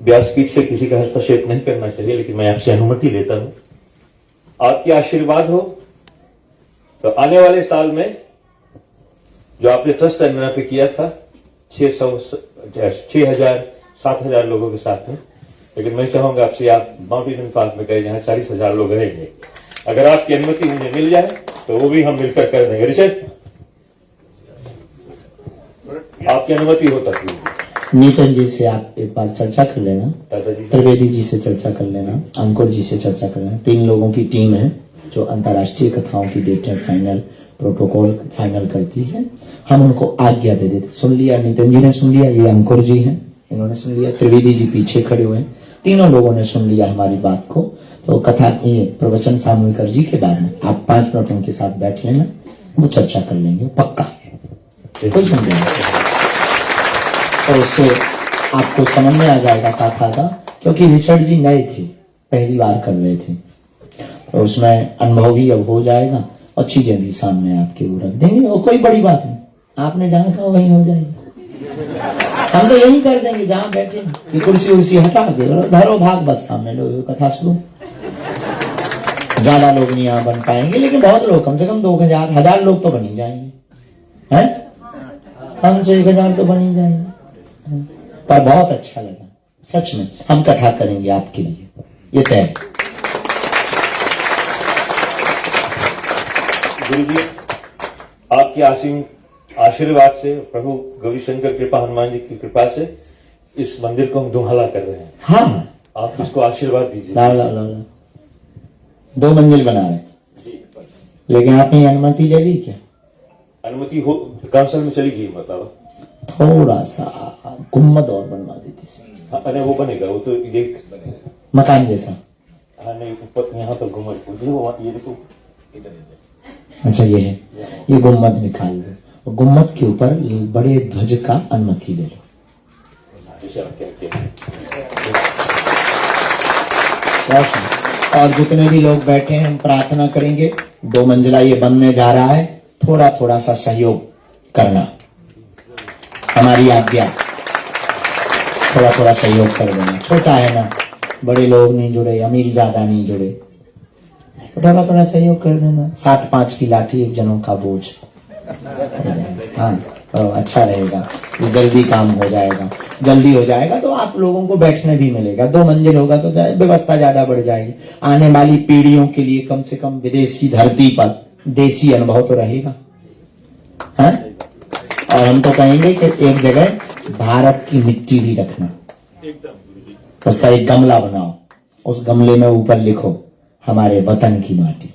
व्यासपीठ से किसी का हस्तक्षेप नहीं करना चाहिए, लेकिन मैं आपसे अनुमति लेता हूं। आपके आशीर्वाद हो तो आने वाले साल में जो आपने ट्रस्ट एनना पे किया था 6,000-7,000 लोगों के साथ में, लेकिन मैं चाहूंगा आपसे आप माउंटेन पार्क में गए जहां 40,000 लोग रहेंगे, अगर आपकी अनुमति मुझे मिल जाए तो वो भी हम मिलकर कर देंगे। ऋषभ, आपकी अनुमति हो तक नीतन जी से आप एक बार चर्चा कर लेना, दादाजी त्रिवेदी जी से चर्चा कर लेना, अंकुर जी से चर्चा कर लेना। 3 लोगों की टीम है जो अंतर्राष्ट्रीय कथाओं की डेट फाइनल प्रोटोकॉल फाइनल करती है। हम उनको आज्ञा दे देते। सुन लिया, नीतन जी ने सुन लिया, ये अंकुर जी हैं, इन्होंने सुन लिया, त्रिवेदी जी पीछे खड़े हुए हैं, तीनों लोगों ने सुन लिया हमारी बात को। तो कथा ये प्रवचन सामूहिक जी के बाद में आप 5 मिनट उनके साथ बैठ लेना, वो चर्चा कर लेंगे पक्का, कोई समझेगा। और उससे आपको समझ में आ जाएगा कथा का, क्योंकि रिचर्ड जी नए थे, पहली बार कर रहे थे, तो उसमें अनुभव भी अब हो जाएगा और चीजें भी सामने आपके वो रख देंगे। और कोई बड़ी बात नहीं, आपने जहां कहा वहीं हो जाएगी। हम तो यही कर देंगे जहां बैठे कि कुर्सी उर्सी हटा के धरो भागवत सामने लो, कथा सुनो। ज्यादा लोग नहीं यहाँ बन पाएंगे, लेकिन बहुत लोग, कम से कम 2000 लोग तो बन ही जाएंगे, हैं 500 1000 तो बन ही जाएंगे। पर बहुत अच्छा लगा सच में, हम कथा करेंगे आपके लिए, ये तय है। गुरु जी, आपके असीम आशीर्वाद से, प्रभु गौरीशंकर कृपा, हनुमान जी की कृपा से इस मंदिर को हम दुहाला कर रहे हैं। हाँ, आप इसको आशीर्वाद दीजिए। ला ला ला ला 2 मंजिल बना रहे, लेकिन आपने अनुमति ले ली क्या? अनुमति हो काउंसिल में चली गई, मतलब थोड़ा सा गुम्मद और बनवा देती थी। हाँ, अरे वो बनेगा, वो तो एक मकान जैसा। हाँ नहीं, ऊपर यहाँ पर घुमट ये देखो, अच्छा ये है, ये गुम्मद निकाल दो और गुम्मद के ऊपर ये बड़े ध्वज का अनुमति ले लो। और जितने भी लोग बैठे हैं हम प्रार्थना करेंगे, 2 मंजिला ये बनने जा रहा है, थोड़ा थोड़ा सा सहयोग करना, हमारी आज्ञा, थोड़ा थोड़ा सहयोग कर देना। छोटा है ना, बड़े लोग नहीं जुड़े, अमीर ज्यादा नहीं जुड़े, थोड़ा थोड़ा सहयोग कर देना। 7-5 की लाठी, 1 जनों का बोझ। हाँ, तो अच्छा रहेगा, जल्दी काम हो जाएगा। जल्दी हो जाएगा तो आप लोगों को बैठने भी मिलेगा। 2 मंजिल होगा तो व्यवस्था ज्यादा बढ़ जाएगी। आने वाली पीढ़ियों के लिए कम से कम विदेशी धरती पर देसी अनुभव तो रहेगा, है? और हम तो कहेंगे कि एक जगह भारत की मिट्टी भी रखना, उसका एक गमला बनाओ, उस गमले में ऊपर लिखो हमारे वतन की माटी,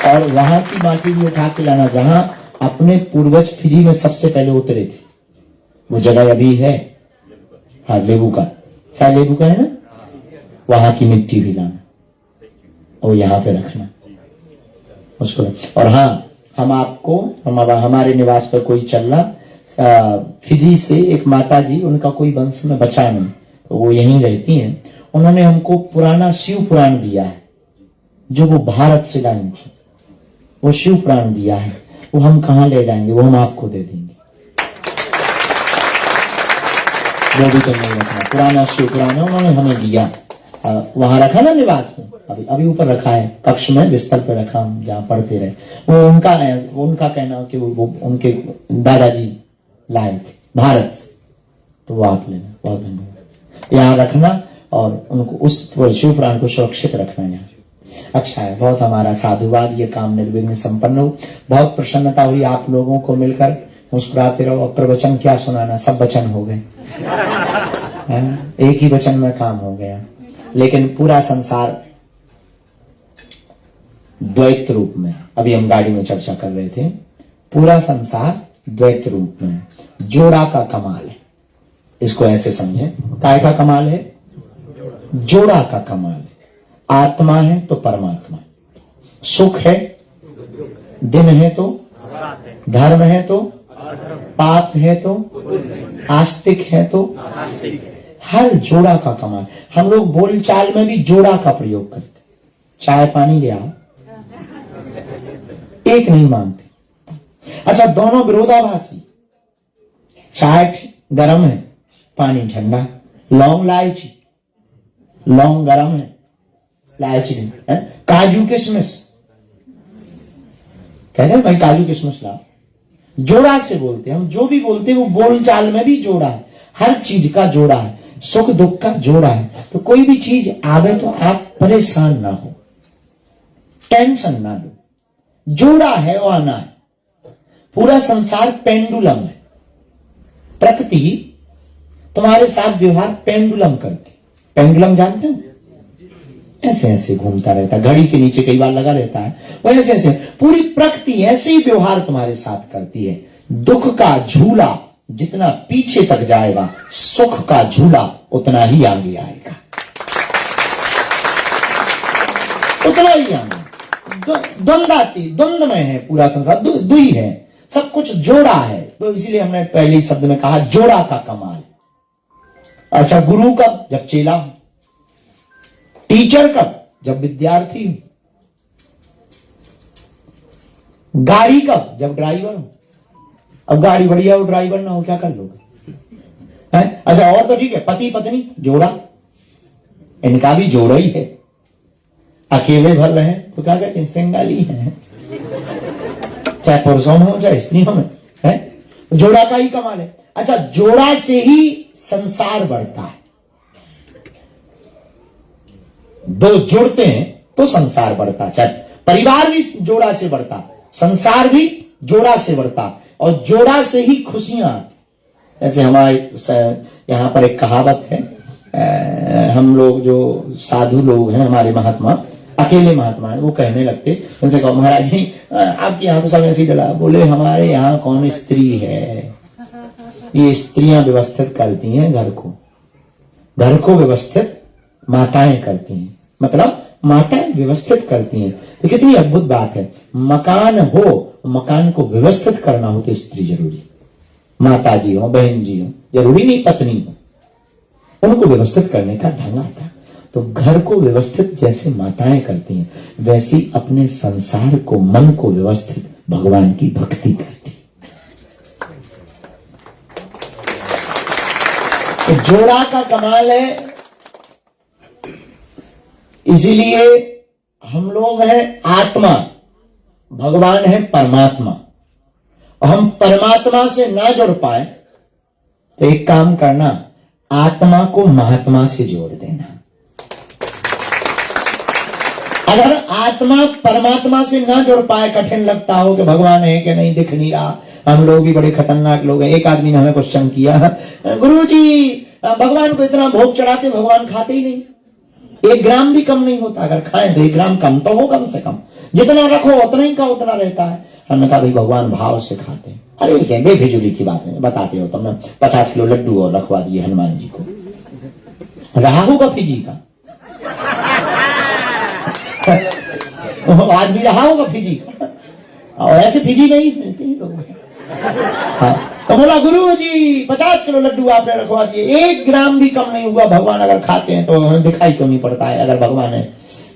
और वहां की माटी भी उठा के लाना जहां अपने पूर्वज फिजी में सबसे पहले उतरे थे। वो जगह अभी है, हाँ लेबू का, शायद लेबू का है ना, वहां की मिट्टी भी लाना और यहाँ पे रखना उसको। और हाँ, हम आपको, हमारे निवास पर कोई चल रहा, फिजी से एक माता जी, उनका कोई वंश में बचा नहीं, तो वो यहीं रहती हैं। उन्होंने हमको पुराना शिव पुराण दिया है, जो वो भारत से लाई थी, वो शिव पुराण दिया है। वो हम कहाँ ले जाएंगे, वो हम आपको दे देंगे, वो भी तो नहीं रखना। पुराना शिव पुराण है, उन्होंने हमें दिया, वहां रखा ना निवास में, अभी ऊपर रखा है, कक्ष में बिस्तर पे रखा, हम जहाँ पढ़ते रहे। वो उनका कहना कि वो उनके दादाजी लाए थे भारत से, तो वो आप लेना। बहुत धन्यवाद। यहाँ रखना और उनको उस शिव पुराण को सुरक्षित रखना यहाँ। अच्छा है, बहुत हमारा साधुवाद, ये काम निर्विघ्न संपन्न हो। बहुत प्रसन्नता हुई आप लोगों को मिलकर, मुस्कुराते रहो। अब प्रवचन क्या सुनाना, सब वचन हो गए, एक ही वचन में काम हो गया। लेकिन पूरा संसार द्वैत रूप में, अभी हम गाड़ी में चर्चा कर रहे थे, पूरा संसार द्वैत रूप में, जोड़ा का कमाल है। इसको ऐसे समझे, काय का कमाल है, जोड़ा का कमाल है। आत्मा है तो परमात्मा, सुख है, दिन है तो धर्म है तो पाप है तो आस्तिक है तो, हर जोड़ा का कमाल। हम लोग बोलचाल में भी जोड़ा का प्रयोग करते। चाय पानी ले आओ, एक नहीं मानते। अच्छा, दोनों विरोधाभासी, चाय गरम है, पानी ठंडा। लौंग लाइची, लौंग गरम है, इलायची नहीं है। काजू किशमिश, कहते हैं भाई काजू किशमिश लाओ, जोड़ा से बोलते हैं हम। जो भी बोलते हैं वो बोलचाल में भी जोड़ा है, हर चीज का जोड़ा है। सुख दुख का जोड़ा है। तो कोई भी चीज आवे तो आप परेशान ना हो, टेंशन ना लो, जोड़ा है वो आना है। पूरा संसार पेंडुलम है, प्रकृति तुम्हारे साथ व्यवहार पेंडुलम करती। पेंडुलम जानते हो, ऐसे ऐसे घूमता रहता है, घड़ी के नीचे कई बार लगा रहता है, वो ऐसे ऐसे पूरी प्रकृति ऐसे ही व्यवहार तुम्हारे साथ करती है। दुख का झूला जितना पीछे तक जाएगा, सुख का झूला उतना ही आगे आएगा, उतना ही आगे। द्वंद्व में है पूरा संसार, दुई है, सब कुछ जोड़ा है। तो इसीलिए हमने पहले शब्द में कहा जोड़ा का कमाल। अच्छा, गुरु कब? जब चेला हो। टीचर कब? जब विद्यार्थी हो। गाड़ी कब? जब ड्राइवर हो। अब गाड़ी बढ़िया हो, ड्राइवर ना हो, क्या कर लोगे? अच्छा, और तो ठीक है, पति पत्नी जोड़ा, इनका भी जोड़ा ही है। अकेले भर रहे तो क्या कहते हैं, सिंगाली है, चाहे पुरुषों में हो चाहे स्त्रियों में है, जोड़ा का ही कमाल है। अच्छा, जोड़ा से ही संसार बढ़ता है। दो जुड़ते हैं तो संसार बढ़ता, चाहे परिवार भी जोड़ा से बढ़ता, संसार भी जोड़ा से बढ़ता, और जोड़ा से ही खुशियां आती। जैसे हमारे यहां पर एक कहावत है, हम लोग जो साधु लोग हैं, हमारे महात्मा, अकेले महात्मा है, वो कहने लगते, उनसे कहो महाराज जी आपके यहाँ तो सब ऐसी डला, बोले हमारे यहाँ कौन स्त्री है, ये स्त्रियां व्यवस्थित करती हैं घर को व्यवस्थित माताएं करती हैं, मतलब माताएं व्यवस्थित करती हैं। तो कितनी अद्भुत बात है, मकान हो, मकान को व्यवस्थित करना हो तो स्त्री जरूरी, माता जी हो, बहन जी हो, जरूरी नहीं पत्नी हो, उनको व्यवस्थित करने का ढंग आता। तो घर को व्यवस्थित जैसे माताएं करती हैं, वैसी अपने संसार को, मन को व्यवस्थित भगवान की भक्ति करती। तो जोड़ा का कमाल है। इसीलिए हम लोग हैं आत्मा, भगवान है परमात्मा, और हम परमात्मा से ना जुड़ पाए तो एक काम करना, आत्मा को महात्मा से जोड़ देना। अगर आत्मा परमात्मा से ना जुड़ पाए, कठिन लगता हो कि भगवान है कि नहीं, दिख नहीं रहा, हम लोग भी बड़े खतरनाक लोग हैं। एक आदमी ने हमें क्वेश्चन किया, गुरुजी भगवान को इतना भोग चढ़ाते, भगवान खाते ही नहीं, 1 ग्राम भी कम नहीं होता, अगर खाएं तो 1 ग्राम कम तो हो, कम से कम जितना रखो उतना ही का उतना रहता है। हमने कहा भाई भगवान भाव से खाते हैं। अरे क्या बेफिजूली की बात है, बताते हो तुमने 50 किलो लड्डू और रखवा दिए हनुमान जी को, रहा होगा फिजी का आदमी रहा होगा फिजी का, और ऐसे फिजी नहीं मिलते ही लोग। हाँ, तो बोला गुरु जी 50 किलो लड्डू आपने रखवा दिए, 1 ग्राम भी कम नहीं हुआ, भगवान अगर खाते हैं तो हमें दिखाई क्यों नहीं पड़ता है, अगर भगवान है।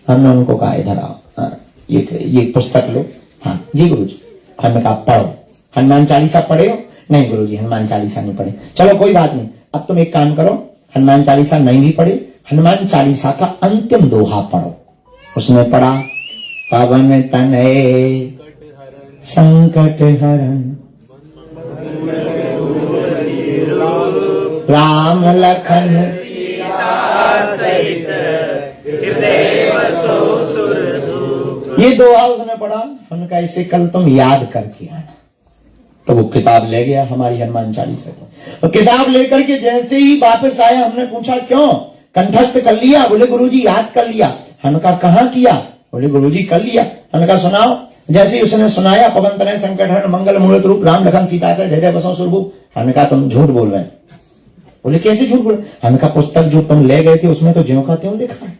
हमने उनको कहा इधर आओ, ये पुस्तक लो। हाँ जी गुरु जी। हमने कहा पढ़ो, हनुमान चालीसा पढ़े हो? नहीं गुरु जी हनुमान चालीसा नहीं पढ़े। चलो कोई बात नहीं, अब तुम एक काम करो, हनुमान चालीसा नहीं भी पढ़े, हनुमान चालीसा का अंतिम दोहा पढ़ो। उसने पढ़ा, पवन तनय संकट हरण राम लखन ये दोहा उसने पढ़ा। हमने कहा इसे कल तुम याद करके आना। तो वो किताब ले गया हमारी हनुमान चालीसा की, तो किताब लेकर के जैसे ही वापस आया, हमने पूछा क्यों, कंठस्थ कर लिया? बोले गुरुजी याद कर लिया। हमने कहा कहाँ किया? बोले गुरुजी कर लिया। हमने कहा सुनाओ। जैसे ही उसने सुनाया, पवन तनय संकट हरण मंगल मूर्त रूप राम लखन सीता से जय जय बसो सुरभूप। हमने कहा तुम झूठ बोल रहे हैं। बोले कैसे झूठ बोल? हमने कहा पुस्तक जो तुम ले गए थे उसमें तो ज्यों का त्यों लिखा है।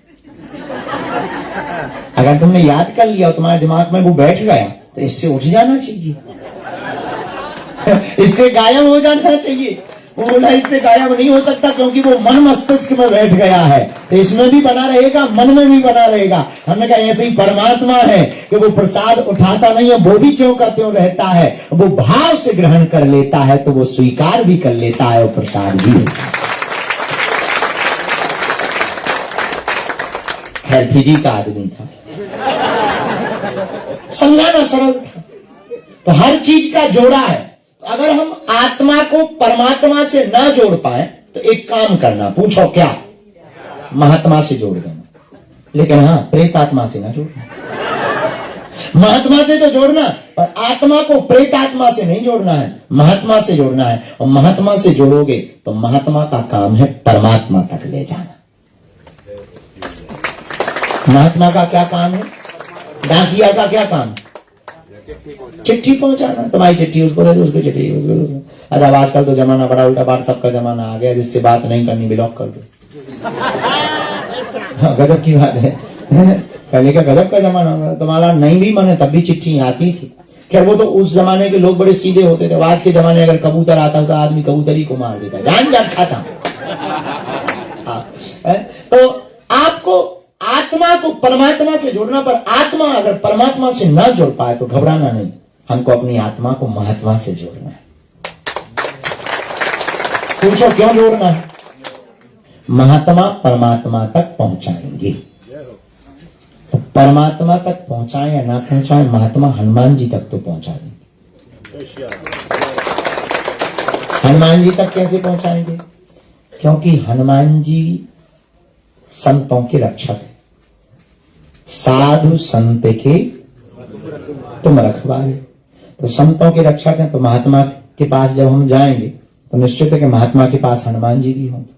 अगर तुमने याद कर लिया और तुम्हारे दिमाग में वो बैठ गया तो इससे उठ जाना चाहिए इससे गायब हो जाना चाहिए। वो बोला इससे गायब नहीं हो सकता क्योंकि वो मन मस्तिष्क में बैठ गया है, तो इसमें भी बना रहेगा, मन में भी बना रहेगा। हमने कहा ऐसे ही परमात्मा है कि वो प्रसाद उठाता नहीं है, वो भी क्यों का त्यों रहता है, वो भाव से ग्रहण कर लेता है तो वो स्वीकार भी कर लेता है और प्रसाद भी होता है। खैर फिजी का आदमी था, समझाना सरल था। तो हर चीज का जोड़ा है। तो अगर हम आत्मा को परमात्मा से ना जोड़ पाए तो एक काम करना, पूछो क्या? महात्मा से जोड़ देना, लेकिन हाँ प्रेतात्मा से ना जोड़ना। महात्मा से तो जोड़ना, पर आत्मा को प्रेतात्मा से नहीं जोड़ना है, महात्मा से जोड़ना है। और महात्मा से जोड़ोगे तो महात्मा का काम है परमात्मा तक ले जाना। महात्मा का क्या काम है? डाकिया का क्या काम? चिट्ठी पहुंचाना। तुम्हारी चिट्ठी उसको दे दो, उसको चिट्ठी उसको दे दो। अरे आजकल तो जमाना बड़ा उल्टा, व्हाट्सएप का जमाना आ गया, जिससे बात नहीं करनी ब्लॉक कर दो। हाँ, गजब की बात है। पहले का गजब का जमाना, तुम्हारा नहीं भी माने तब भी चिट्ठी आती थी। खैर वो तो उस जमाने के लोग बड़े सीधे होते थे। आज के जमाने अगर कबूतर आता तो आदमी कबूतरी को मार देता, जान जान खाता। तो आपको आत्मा को परमात्मा से जोड़ना, पर आत्मा अगर परमात्मा से ना जोड़ पाए तो घबराना नहीं, हमको अपनी आत्मा को महात्मा से जोड़ना है। पूछो क्यों जोड़ना है? महात्मा परमात्मा तक पहुंचाएंगे। तो परमात्मा तक पहुंचाए या ना पहुंचाए, महात्मा हनुमान जी तक तो पहुंचा देंगे। हनुमान जी तक कैसे पहुंचाएंगे? क्योंकि हनुमान जी संतों के रक्षक है। साधु संत के तुम रखवाले। तो संतों के रक्षक हैं, तो महात्मा के पास जब हम जाएंगे तो निश्चित है कि महात्मा के पास हनुमान जी भी होंगे,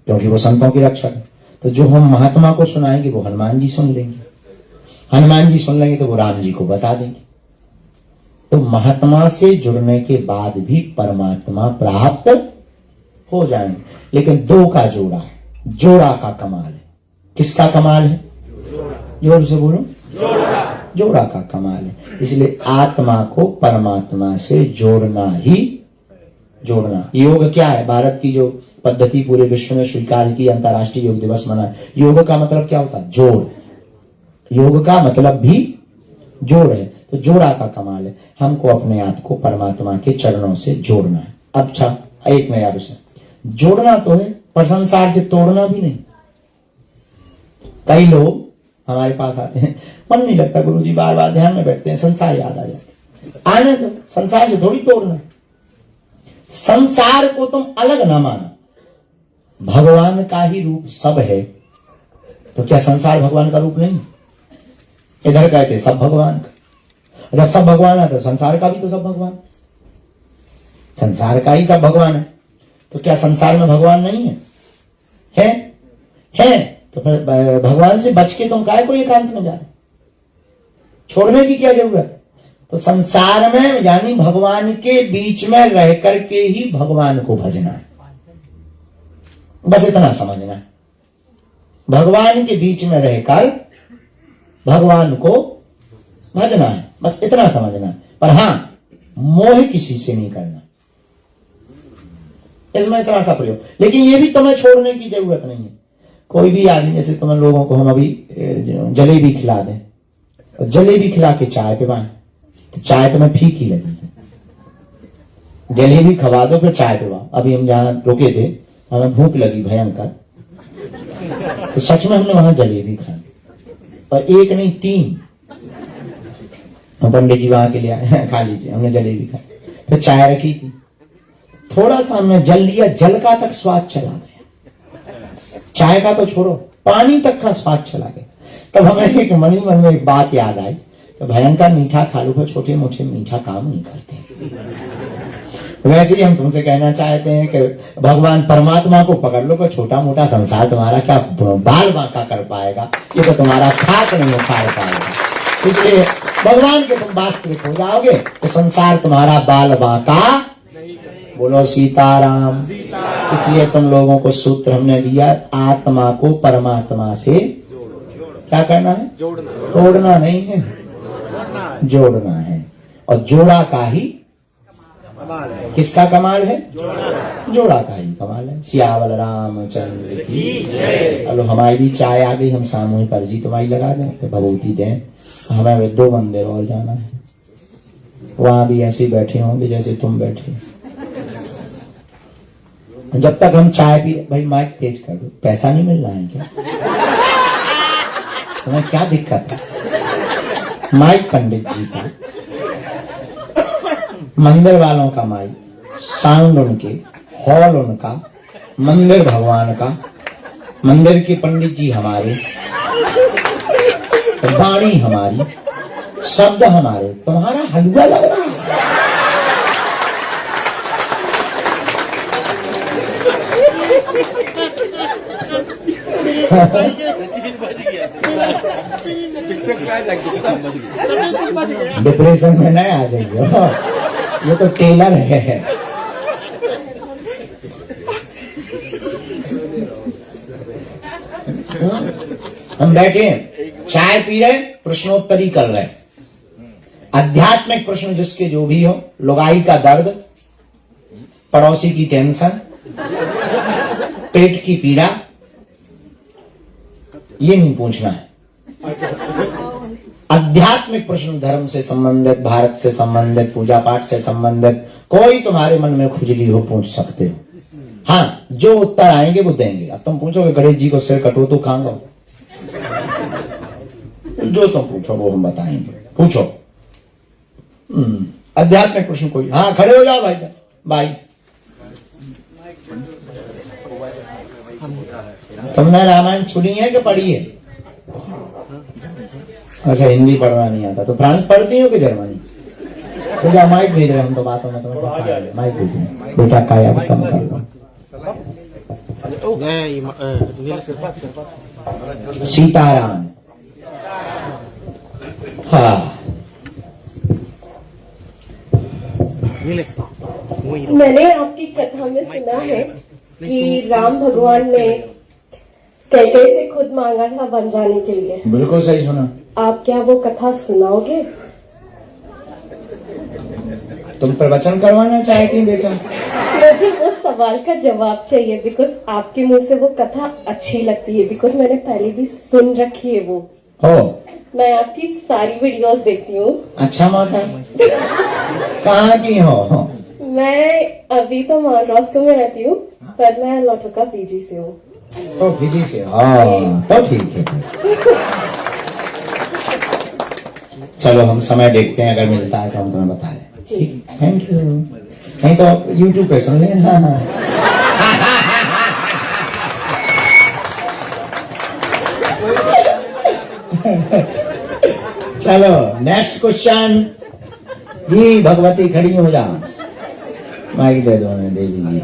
क्योंकि वो संतों के रक्षक है। तो जो हम महात्मा को सुनाएंगे वो हनुमान जी सुन लेंगे, हनुमान जी सुन लेंगे तो वो राम जी को बता देंगे। तो महात्मा से जुड़ने के बाद भी परमात्मा प्राप्त हो जाएंगे। लेकिन दो का जोड़ा है, जोड़ा का कमाल है। किसका कमाल है? जोर से बोलो। जोड़ा का कमाल है। इसलिए आत्मा को परमात्मा से जोड़ना ही जोड़ना। योग क्या है? भारत की जो पद्धति पूरे विश्व में स्वीकार की, अंतर्राष्ट्रीय योग दिवस मनाए। योग का मतलब क्या होता है? जोड़। योग का मतलब भी जोड़ है। तो जोड़ा का कमाल है। हमको अपने आप को परमात्मा के चरणों से जोड़ना है। अच्छा, एक नया विषय, जोड़ना तो है पर संसार से तोड़ना भी नहीं। कई लोग हमारे पास आते हैं, मन नहीं लगता गुरुजी, बार बार ध्यान में बैठते हैं, संसार याद आ जाता है। आने दो, संसार से थोड़ी तोड़ना है। संसार को तुम अलग ना मानो, भगवान का ही रूप सब है। तो क्या संसार भगवान का रूप नहीं? इधर कहते सब भगवान का, जब सब भगवान है तो संसार का भी तो सब भगवान, संसार का ही सब भगवान है। तो क्या संसार में भगवान नहीं है? है तो फिर भगवान से बच के तुम काहे को एकांत में जा रहे? छोड़ने की क्या जरूरत है? तो संसार में यानी भगवान के बीच में रह करके ही भगवान को भजना है। बस इतना समझना है। भगवान के बीच में रहकर भगवान को भजना है, बस इतना समझना है। पर हां, मोह किसी से नहीं करना, इसमें इतना सा प्रयोग। लेकिन ये भी तुम्हें छोड़ने की जरूरत नहीं है। कोई भी आदमी, जैसे तुम लोगों को हम अभी जलेबी खिला दें, और जलेबी खिला के चाय पिवाएं तो चाय तुम्हें फीकी लगेगी। जलेबी खवा दो फिर चाय पिवाओ। अभी हम जहां रुके थे, हमें भूख लगी भयंकर, तो सच में हमने वहां जलेबी खाई, और एक नहीं 3। पंडित जी वहां के लिए आए, खा लीजिए, हमने जलेबी खाई, फिर चाय रखी थी, थोड़ा सा हमने जल लिया, जल का तक स्वाद चला गया। चाय का तो छोड़ो, पानी तक का स्वाद चला गया। तब हमें एक मन में एक बात याद आई, तो भयंकर मीठा खा लो, छोटे मोटे मीठा काम नहीं करते। वैसे ही हम तुमसे कहना चाहते हैं कि भगवान परमात्मा को पकड़ लो, पर छोटा मोटा संसार तुम्हारा क्या बाल बांका कर पाएगा? ये तो तुम्हारा खाक नहीं उखाड़ पाएगा। इसलिए भगवान के तुम वास्तविक हो जाओगे तो संसार तुम्हारा बाल बांका। बोलो सीताराम। इसलिए तुम लोगों को सूत्र हमने दिया, आत्मा को परमात्मा से क्या करना है? तोड़ना नहीं है, जोड़ना है। और जोड़ा का ही किसका कमाल है? जोड़ा का ही कमाल है। सियावल रामचंद्र की जय। चलो, हमारी भी चाय आ गई, हम सामूहिक अर्जी तुम्हारी लगा दें, फिर भगवती दें। हमें 2 मंदिर और जाना है, वहां भी ऐसे बैठे होंगे जैसे तुम बैठे। जब तक हम चाय पी, भाई माइक तेज कर दो, पैसा नहीं मिल रहा है क्या? तुम्हें क्या दिक्कत है? माइक पंडित जी का, मंदिर वालों का माइक, साउंड उनके, हॉल उनका, मंदिर भगवान का, मंदिर के पंडित जी हमारे, वाणी हमारी, शब्द हमारे, तुम्हारा हलवा लग रहा है। डिप्रेशन में नहीं आ जाइए, ये तो टेलर है। हम बैठे चाय पी रहे, प्रश्नोत्तरी कर रहे, आध्यात्मिक प्रश्न जिसके जो भी हो, लुगाई का दर्द, पड़ोसी की टेंशन, पेट की पीड़ा, ये नहीं पूछना है। आध्यात्मिक प्रश्न, धर्म से संबंधित, भारत से संबंधित, पूजा पाठ से संबंधित, कोई तुम्हारे मन में खुजली हो पूछ सकते हो। हाँ, जो उत्तर आएंगे वो देंगे। अब तुम पूछोगे गणेश जी को सिर कटो तो खाऊंगा, जो तुम पूछो वो हम बताएंगे। पूछो। आध्यात्मिक प्रश्न कोई? हाँ, खड़े हो जाओ भाई। भाई तुमने रामायण सुनी है कि पढ़ी है? अच्छा, हिंदी पढ़ना नहीं आता तो फ्रांस पढ़ती हो कि जर्मनी? तो क्या माइक भेज रहे, हम तो बातों में तुम्हें माइक भेज रहे। बेटा काया भी कम कर लो। सीताराम। हाँ, मैंने आपकी कथा में सुना है कि राम भगवान ने कैकेयी से खुद मांगा था बन जाने के लिए। बिल्कुल सही सुना। आप क्या वो कथा सुनाओगे? तुम प्रवचन करवाना चाहती हैं बेटा? मुझे उस सवाल का जवाब चाहिए, बिकॉज आपके मुंह से वो कथा अच्छी लगती है, बिकॉज मैंने पहले भी सुन रखी है वो। हो, मैं आपकी सारी वीडियोस देखती हूँ। अच्छा माता, कहाँ की हो? मैं अभी तो महाराष्ट्र में रहती हूँ, पर मैं लौटुका पीजी से हूँ। तो पीजी से? हाँ, तो ठीक है। चलो हम समय देखते हैं, अगर मिलता है तो हम तुम्हें बता दें। ठीक, थैंक यू। नहीं तो YouTube पे सुन लेना। चलो नेक्स्ट क्वेश्चन जी। भगवती खड़ी हो जा, माइक दे दो देवी जी।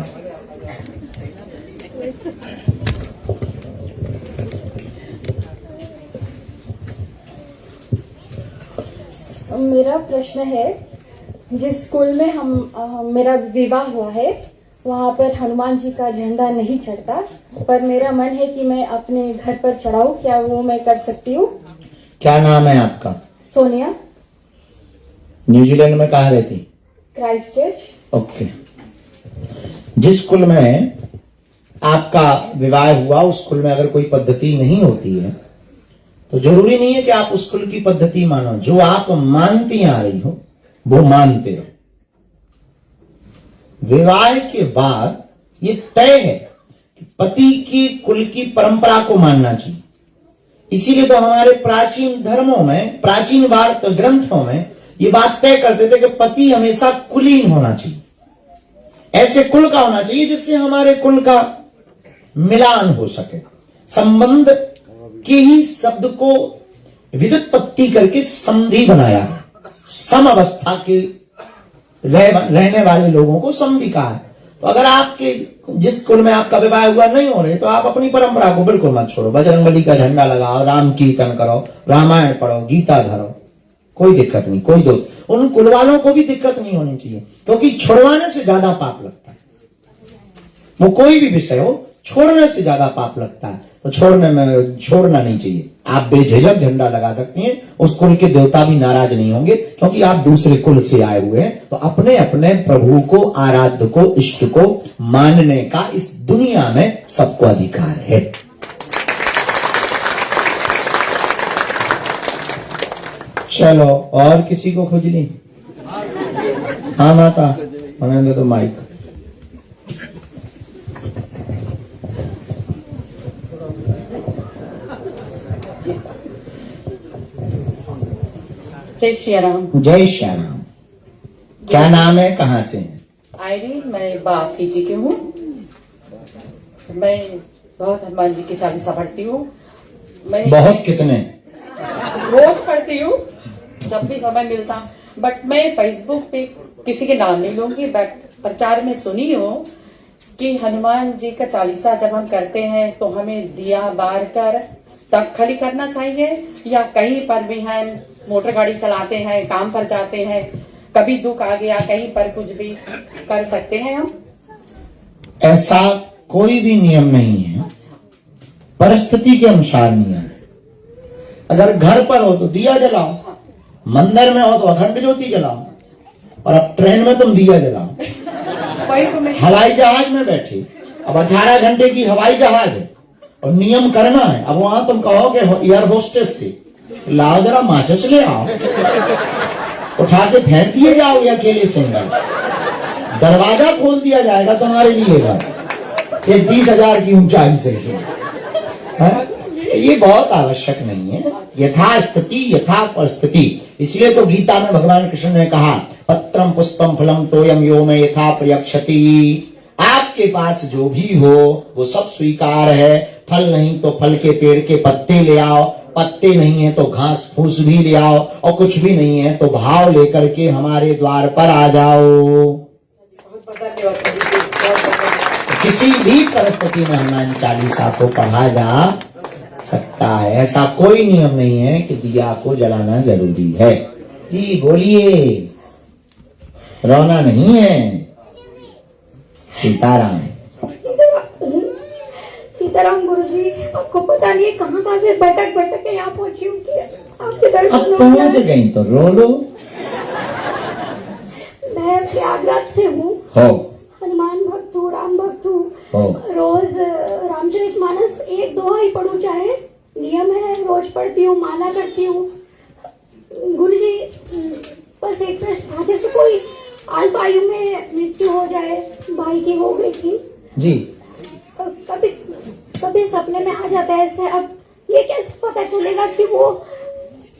मेरा प्रश्न है, जिस स्कूल में मेरा विवाह हुआ है वहाँ पर हनुमान जी का झंडा नहीं चढ़ता, पर मेरा मन है कि मैं अपने घर पर चढ़ाऊं, क्या वो मैं कर सकती हूँ? क्या नाम है आपका? सोनिया। न्यूजीलैंड में कहाँ रहती? Christ church. ओके। जिस स्कूल में आपका विवाह हुआ उस स्कूल में अगर कोई पद्धति नहीं होती है तो जरूरी नहीं है कि आप उस स्कूल की पद्धति मानो। जो आप मानती आ रही हो वो मानते रहो। विवाह के बाद ये तय है कि पति की कुल की परंपरा को मानना चाहिए। इसीलिए तो हमारे प्राचीन धर्मों में, प्राचीन वार्ता ग्रंथों में ये बात तय करते थे कि पति हमेशा कुलीन होना चाहिए, ऐसे कुल का होना चाहिए जिससे हमारे कुल का मिलान हो सके। संबंध के ही शब्द को व्युत्पत्ति करके संधि बनाया है। सम अवस्था के रहने वाले लोगों को संधि कहा है। तो अगर आपके जिस कुल में आपका विवाह हुआ नहीं हो रहे तो आप अपनी परंपरा को बिल्कुल मत छोड़ो। बजरंगबली का झंडा लगाओ, राम कीर्तन करो, रामायण पढ़ो, गीता धरो, कोई दिक्कत नहीं, कोई दोष। उन कुल वालों को भी दिक्कत नहीं होनी चाहिए, क्योंकि छुड़वाने से ज्यादा पाप लगता है। वो कोई भी विषय हो, छोड़ने से ज्यादा पाप लगता है। तो छोड़ना नहीं चाहिए। आप बेझिझक झंडा लगा सकती हैं, उस कुल के देवता भी नाराज नहीं होंगे, क्योंकि आप दूसरे कुल से आए हुए हैं। तो अपने अपने प्रभु को, आराध्य को, इष्ट को मानने का इस दुनिया में सबको अधिकार है। चलो, और किसी को खुजली? हाँ माता, हमें दे दो माइक। जय श्री राम। जय श्री राम। क्या नाम है, कहाँ से हैं? आयरी, मैं बाफी जी की हूँ। मैं बहुत हनुमान जी की चालीसा पढ़ती हूँ। मैं बहुत कितने? रोज पढ़ती हूँ जब भी समय मिलता। बट मैं फेसबुक पे किसी के नाम नहीं लूंगी, बट प्रचार में सुनी हूँ कि हनुमान जी का चालीसा जब हम करते हैं तो हमें दिया बार कर तब खली करना चाहिए, या कहीं पर भी हम मोटर गाड़ी चलाते हैं, काम पर जाते हैं, कभी दुख आ गया कहीं पर कुछ भी कर सकते हैं हम? ऐसा कोई भी नियम नहीं है, परिस्थिति के अनुसार नियम है। अगर घर पर हो तो दिया जलाओ, मंदिर में हो तो अखंड ज्योति जलाओ, और अब ट्रेन में तुम दिया जलाओ। वही तो मैं हवाई जहाज में बैठे, अब 18 घंटे की हवाई जहाज है और नियम करना है। अब वहां तुम कहोगे एयर होस्टेस से लाओ जरा माचिस ले आओ, उठा के फेंक दिए जाओ या अकेले सिंगल, दरवाजा खोल दिया जाएगा तुम्हारे लिए ये 30,000 की ऊंचाई से। ये बहुत आवश्यक नहीं है। यथा स्थिति यथा परिस्थिति। इसलिए तो गीता में भगवान कृष्ण ने कहा पत्रम पुष्पम फलम तोयम यो में यथा प्रयक्षति। आपके पास जो भी हो वो सब स्वीकार है। फल नहीं तो फल के पेड़ के पत्ते ले आओ, पत्ते नहीं है तो घास फूस भी ले आओ, और कुछ भी नहीं है तो भाव लेकर के हमारे द्वार पर आ जाओ। किसी भी परिस्थिति में हनुमान चालीसा को पढ़ा जा सकता है। ऐसा कोई नियम नहीं है कि दिया को जलाना जरूरी है। जी बोलिए, रोना नहीं है। सीताराम। सीताराम गुरुजी, आपको पता नहीं है कहाँ से भटक के यहाँ पहुंची हूँ कि आपके दर्शन अब पहुंच गई तो रो लो। मैं प्रयागराज से हूँ, हो हनुमान भक्त हूँ, राम भक्त हूँ। हो रोज रामचरितमानस 1-2 ही पढ़ूं, चाहे नियम है, रोज पढ़ती हूँ, माला करती हूँ। गुरुजी बस एक प्रश्न था, जैसे कोई अल्प आयु में मृत्यु हो जाए, भाई की हो गई थी जी, कभी सपने में आ जाता है ऐसे। अब ये कैसे पता चलेगा कि वो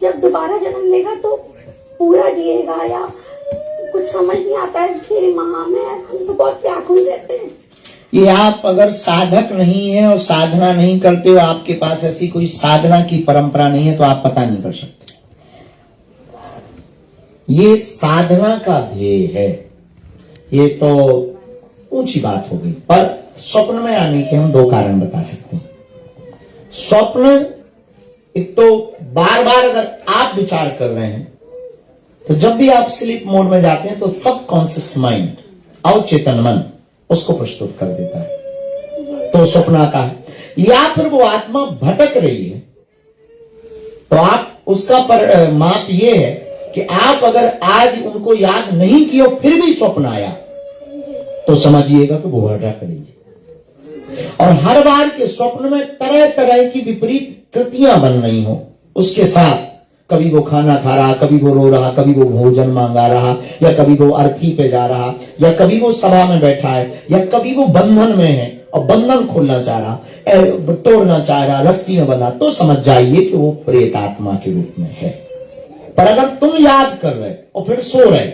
जब दोबारा जन्म लेगा तो पूरा जिएगा, या कुछ समझ नहीं आता है। मेरी माँ में हम सब बहुत व्याकुल रहते हैं। ये आप अगर साधक नहीं है और साधना नहीं करते हो, आपके पास ऐसी कोई साधना की परंपरा नहीं है, तो आप पता नहीं कर सकते। ये साधना का ध्येय है। ये तो ऊंची बात हो गई, पर स्वप्न में आने के हम 2 कारण बता सकते हैं। स्वप्न, एक तो बार बार अगर आप विचार कर रहे हैं तो जब भी आप स्लीप मोड में जाते हैं तो सब कॉन्शियस माइंड, अवचेतन मन उसको प्रस्तुत कर देता है, तो स्वप्न आता है। या फिर वो आत्मा भटक रही है तो आप उसका पर माप ये है कि आप अगर आज उनको याद नहीं किया फिर भी स्वप्न आया तो समझिएगा कि वो भटक रही है। और हर बार के स्वप्न में तरह तरह की विपरीत कृतियां बन रही हो उसके साथ। कभी वो खाना खा रहा, कभी वो रो रहा, कभी वो भोजन मांगा रहा, या कभी वो अर्थी पे जा रहा, या कभी वो सभा में बैठा है, या कभी वो बंधन में है और बंधन खोलना चाह रहा, तोड़ना चाह रहा, रस्सी में बंधा, तो समझ जाइए कि वो प्रेत आत्मा के रूप में है। पर अगर तुम याद कर रहे और फिर सो रहे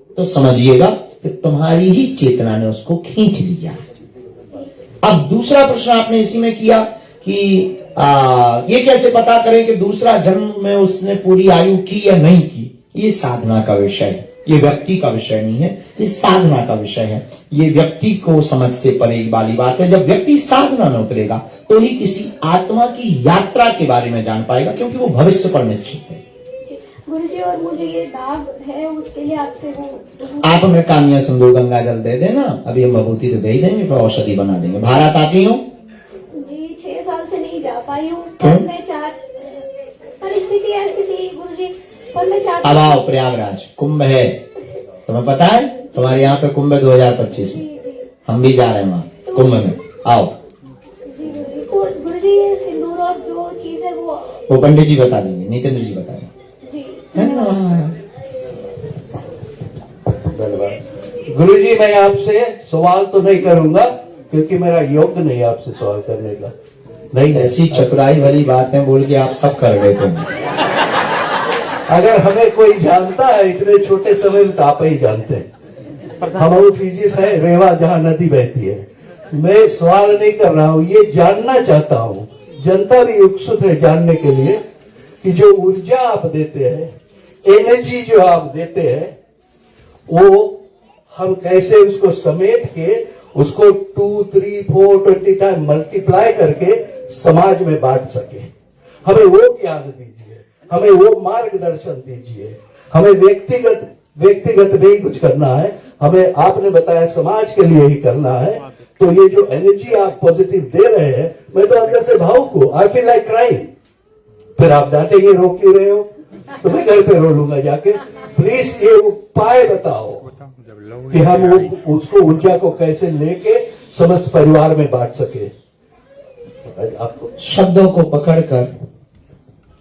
तो समझिएगा कि तुम्हारी ही चेतना ने उसको खींच लिया। अब दूसरा प्रश्न आपने इसी में किया कि ये कैसे पता करें कि दूसरा जन्म में उसने पूरी आयु की या नहीं की। ये साधना का विषय है, ये व्यक्ति का विषय नहीं है, ये साधना का विषय है। ये व्यक्ति को समझ से परे वाली बात है। जब व्यक्ति साधना में उतरेगा तो ही किसी आत्मा की यात्रा के बारे में जान पाएगा, क्योंकि वो भविष्य पर निश्चित है। गुरुजी, और मुझे ये दाग है उसके लिए आपसे वो आप हमें कामिया सिंदूर गंगा जल दे देना, अभी हम विभूति तो दे ही देंगे, फिर औषधि बना देंगे। भारत आती हूँ जी, 6 साल से नहीं जा पाई हूँ। क्यों? परिस्थिति ऐसी थी गुरुजी, पर मैं चाहती अब आओ प्रयागराज, कुंभ है, तुम्हें पता है तुम्हारे यहाँ पे कुंभ है 2025 में, हम भी जा रहे हैं वहाँ कुंभ में, आओ। जी गुरुजी, तो गुरुजी ये सिंदूर और जो चीज है वो पंडित जी बता देंगे, नितेंद्र जी बता देंगे। गुरुजी, मैं आपसे सवाल तो नहीं करूंगा क्योंकि मेरा योग्य नहीं आपसे सवाल करने का। नहीं, ऐसी चतुराई वाली बातें बोल के आप सब कर देते हैं। अगर हमें कोई जानता है इतने छोटे समय में तो आप ही जानते हैं। हम फिजी से रेवा जहाँ नदी बहती है, मैं सवाल नहीं कर रहा हूं, ये जानना चाहता हूं, जनता भी उत्सुक है जानने के लिए कि जो ऊर्जा आप देते हैं, एनर्जी जो आप देते हैं, वो हम कैसे उसको समेट के उसको 2, 3, 4, 20 टाइम मल्टीप्लाई करके समाज में बांट सके। हमें वो ज्ञान दीजिए, हमें वो मार्गदर्शन दीजिए। हमें व्यक्तिगत नहीं कुछ करना है, हमें आपने बताया समाज के लिए ही करना है। तो ये जो एनर्जी आप पॉजिटिव दे रहे हैं, मैं तो अंदर से भावुक हूं, आई फील लाइक क्राइम। फिर आप डांटेंगे रो क्यों रहे हो, तो मैं घर पे रो लूंगा जाके। प्लीज ये उपाय बताओ कि हम उसको ऊर्जा को कैसे लेके समस्त परिवार में बांट सके। आपको शब्दों को पकड़कर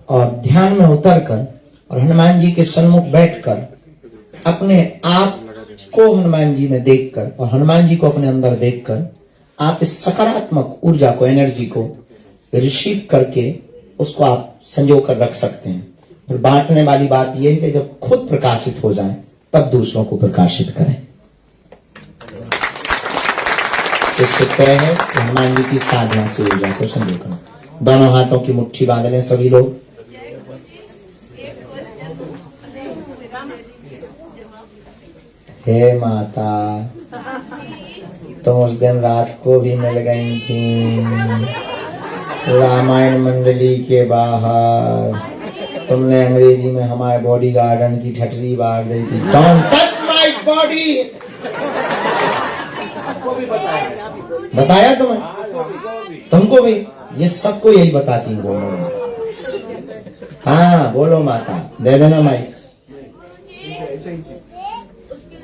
और ध्यान में उतरकर और हनुमान जी के सन्मुख बैठकर अपने आप को हनुमान जी में देखकर और हनुमान जी को अपने अंदर देखकर आप इस सकारात्मक ऊर्जा को, एनर्जी को रिसीव करके उसको आप संजो कर रख सकते हैं। फिर बांटने वाली बात यह है कि जब खुद प्रकाशित हो जाएं तब दूसरों को प्रकाशित करें। इससे तय है कि हनुमान जी की साधना से ऊर्जा को संजो करें। दोनों हाथों की मुट्ठी बांध लें सभी लोग। हे माता, तुम उस दिन रात को भी मिल गई थी रामायण मंडली के बाहर। तुमने अंग्रेजी में हमारे बॉडी गार्डन की ठटरी बार दी थी। Don't touch my body. बताया तुम्हें, तुमको भी, ये सबको यही बताती हूँ। बोलो हाँ, बोलो माता, दे देना माइक।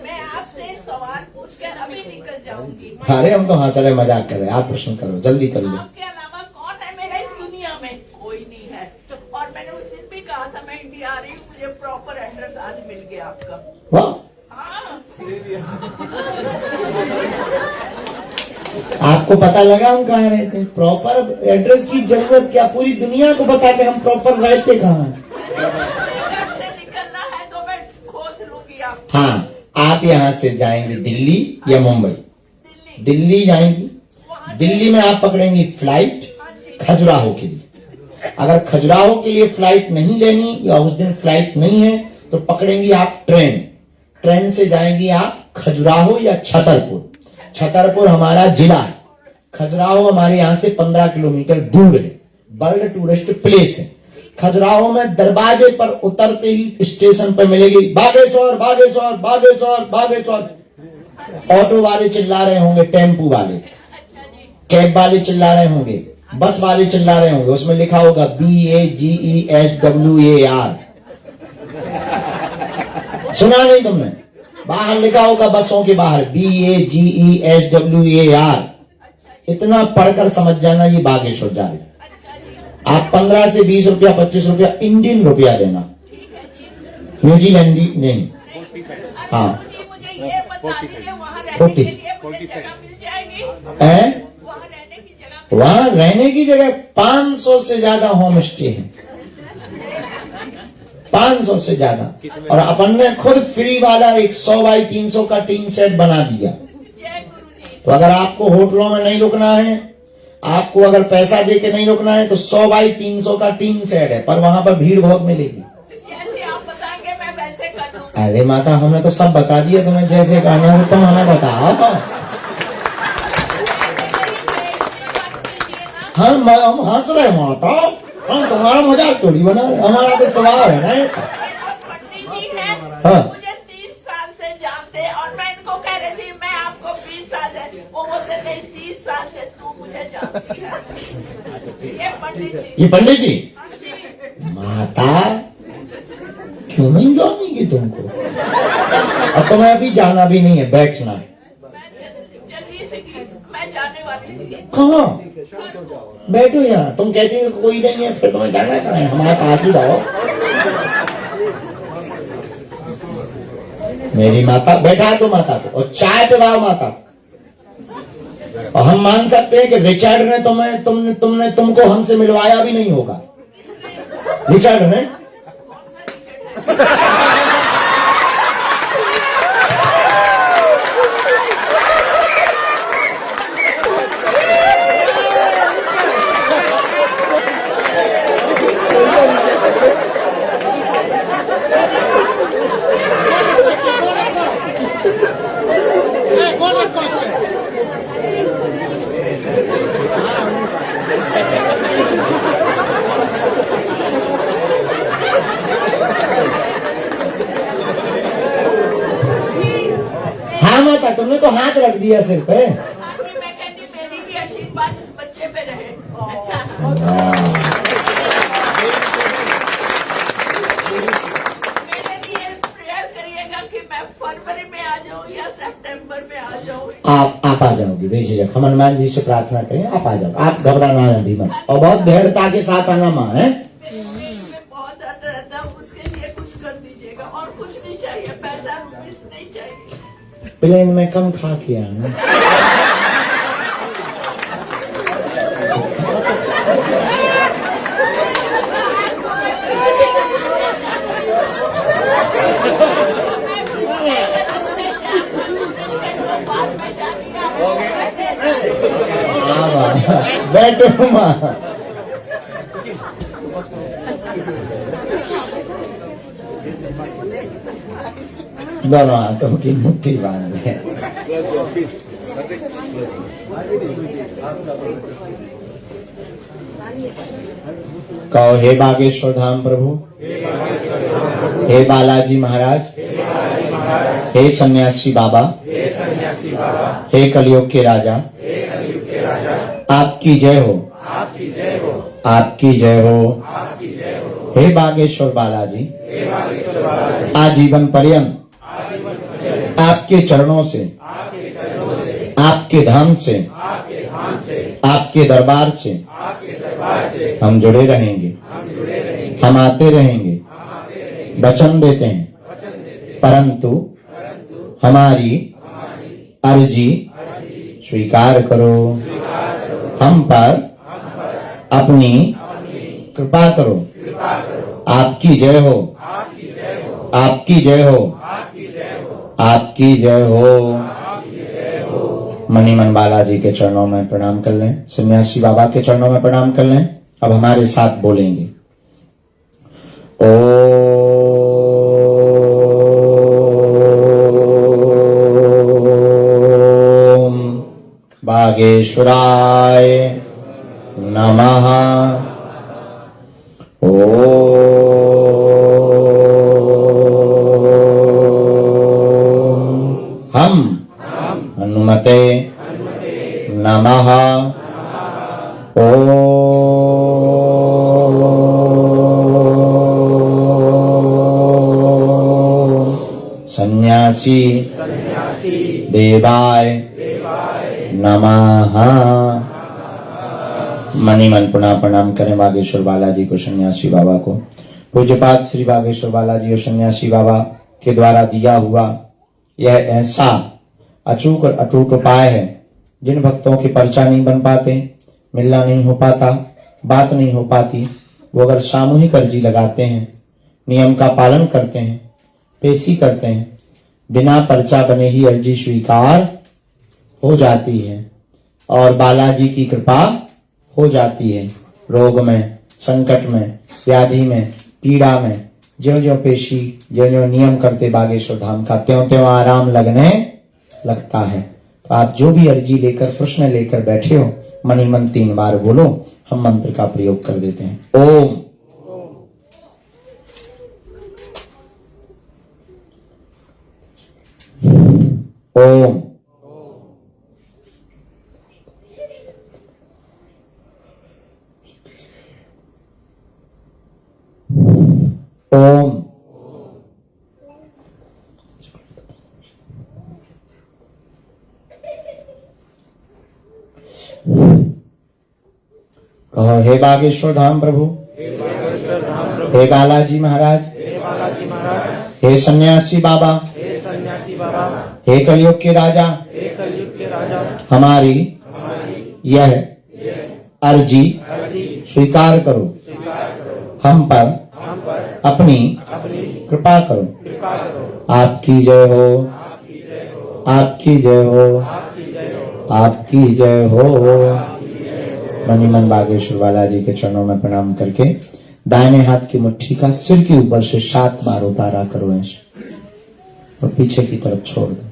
मैं आपसे सवाल पूछकर अभी निकल जाऊंगी। अरे हम तो हंस रहे, मजाक कर रहे, आप प्रश्न करो, जल्दी कर लो। आपके अलावा कौन है मेरा इस दुनिया में? कोई नहीं है। और मैंने उस दिन भी कहा था मैं इंडिया आ रही हूँ, मुझे प्रॉपर एड्रेस आज मिल गया आपका। वाह, हाँ, आपको पता लगा हम कहाँ रहते हैं। प्रॉपर एड्रेस की जरूरत क्या, पूरी दुनिया को बताते हम प्रॉपर रहते कहाँ हैं। घर से निकलना है तो मैं खोज लूंगी आपको। हाँ, आप यहाँ से जाएंगे दिल्ली या मुंबई? दिल्ली जाएंगी। दिल्ली में आप पकड़ेंगी फ्लाइट खजुराहो के लिए। अगर खजुराहो के लिए फ्लाइट नहीं लेनी या उस दिन फ्लाइट नहीं है तो पकड़ेंगी आप ट्रेन। ट्रेन से जाएंगी आप खजुराहो या छतरपुर। छतरपुर हमारा जिला है, खजुराहो हमारे यहाँ से 15 किलोमीटर दूर है। वर्ल्ड टूरिस्ट प्लेस है। खजुराहो में दरवाजे पर उतरते ही स्टेशन पर मिलेगी बागेश्वर बागेश्वर बागेश्वर बागेश्वर। ऑटो वाले चिल्ला रहे होंगे, टेम्पू वाले, कैब वाले चिल्ला रहे होंगे, बस वाले चिल्ला रहे होंगे। उसमें लिखा होगा BAGESWAR। सुना नहीं तुमने? बाहर लिखा होगा बसों के बाहर BAGESWAR। इतना पढ़कर समझ जाना ये बागेश्वर जा रही। आप 15 से 20 रुपया 25 रुपया इंडियन रुपया देना, न्यूजीलैंडी नहीं। हाँ, मुझे ये बता दीजिए वहाँ रहने 40 के लिए मुझे जगह मिल जाएगी? है वहाँ रहने की जगह? वहाँ रहने की जगह 500 से ज्यादा होम स्टे है, 500 से ज्यादा। और अपन ने खुद फ्री वाला एक 100 बाई 300 का टीन सेट बना दिया। तो अगर आपको होटलों में नहीं रुकना है, आपको अगर पैसा दे के नहीं रुकना है तो 100 बाई 300 का टीन सेट है, पर वहां पर भीड़ बहुत मिलेगी। जैसे आप बताएंगे मैं वैसे कर दूंगी। अरे माता, हमने तो सब बता दिया तुम्हें, जैसे कहना है तुम हमें बताओ। हम हंस रहे माता, हम तुम्हारा मजाक थोड़ी बना रहे, हमारा तो सवाल है ना। पंडित जी हैं, हाँ। मुझे 30 साल से जानते हैं और मैं इनको कह रही थी मैं आपको 20 साल से, वो बोलते नहीं 30 साल से तू मुझे जानती है। ये पंडित जी। ये पंडित जी, माता क्यों नहीं जानेगी तुमको? अब तुम्हें अभी जाना भी नहीं है, बैठना है। जल्दी से मैं जाने वाली थी। कहाँ? बैठो यहाँ। तुम कहती हो कोई नहीं है, फिर तुम्हें जाना कहाँ है? हमारे पास ही रहो। मेरी माता, बैठा दो माता को और चाय पिलाओ माता। और हम मान सकते हैं कि रिचर्ड ने तुमको हमसे मिलवाया भी नहीं होगा। रिचर्ड ने तुमने तो हाथ रख दिया सिर पे। आंटी मैं कहती मेरी भी आशीर्वाद इस बच्चे पे रहे। अच्छा मेरे लिए प्रेयर करिएगा कि मैं फरवरी में आ जाऊँ या सितंबर में आ जाऊँ। आप आ जाओगे बेझिझक, हम हनुमान जी से प्रार्थना करें, आप आ जाओ, आप घबराना अभी मत, और बहुत दृढ़ता के साथ आना माँ है। बहुत दर्द रहता है, उसके लिए कुछ कर दीजिएगा और कुछ नहीं चाहिए, पैसा रुपीस नहीं चाहिए। प्लेन में कम खा के आना। बैठो माँ। दोनों हाथों की मुट्ठी बांध ले। कहो हे बागेश्वर धाम प्रभु, हे बालाजी महाराज, हे सन्यासी बाबा, हे कलयुग के राजा, आपकी जय हो, आपकी जय हो। हे बागेश्वर बालाजी, आजीवन पर्यंत आपके चरणों से, आपके धाम से, आपके दरबार से हम जुड़े रहेंगे, हम आते रहेंगे, वचन देते हैं, परंतु हमारी अर्जी स्वीकार करो, हम पर अपनी कृपा करो। आपकी जय हो, आपकी जय हो, आपकी जय हो। मणिमन बालाजी के चरणों में प्रणाम कर लें, सन्यासी बाबा के चरणों में प्रणाम कर लें। अब हमारे साथ बोलेंगे, ओम बागेश्वराय नमः। हम हनुमते नमः। ओम सन्यासी देवाय नमः। मणिमन पुनः प्रणाम करें बागेश्वर बालाजी को, सन्यासी बाबा को। पूज्यपाद श्री बागेश्वर बालाजी और सन्यासी बाबा के द्वारा दिया हुआ यह ऐसा अचूक और अटूट उपाय है, जिन भक्तों के पर्चा नहीं बन पाते, मिलना नहीं हो पाता, बात नहीं हो पाती, वो अगर सामूहिक अर्जी लगाते हैं, नियम का पालन करते हैं, पेशी करते हैं, बिना पर्चा बने ही अर्जी स्वीकार हो जाती है और बालाजी की कृपा हो जाती है। रोग में, संकट में, व्याधि में, पीड़ा में ज्यों ज्यों पेशी, ज्यों ज्यों नियम करते बागेश्वर धाम का, त्यों त्यों आराम लगने लगता है। तो आप जो भी अर्जी लेकर, प्रश्न लेकर बैठे हो, मणिमन 3 बार बोलो, हम मंत्र का प्रयोग कर देते हैं। ओम ओम ओम कहो हे बागेश्वर धाम प्रभु, हे बालाजी महाराज, हे सन्यासी बाबा, हे कलयुग के राजा, हमारी यह अर्जी स्वीकार करो, हम पर अपनी कृपा करो। आपकी जय हो, आपकी जय हो, आपकी जय हो। मणिमन बागेश्वर बालाजी के चरणों में प्रणाम करके दाहिने हाथ की मुट्ठी का सिर के ऊपर से 7 बार उतारा करो ऐसे, और पीछे की तरफ छोड़ दो।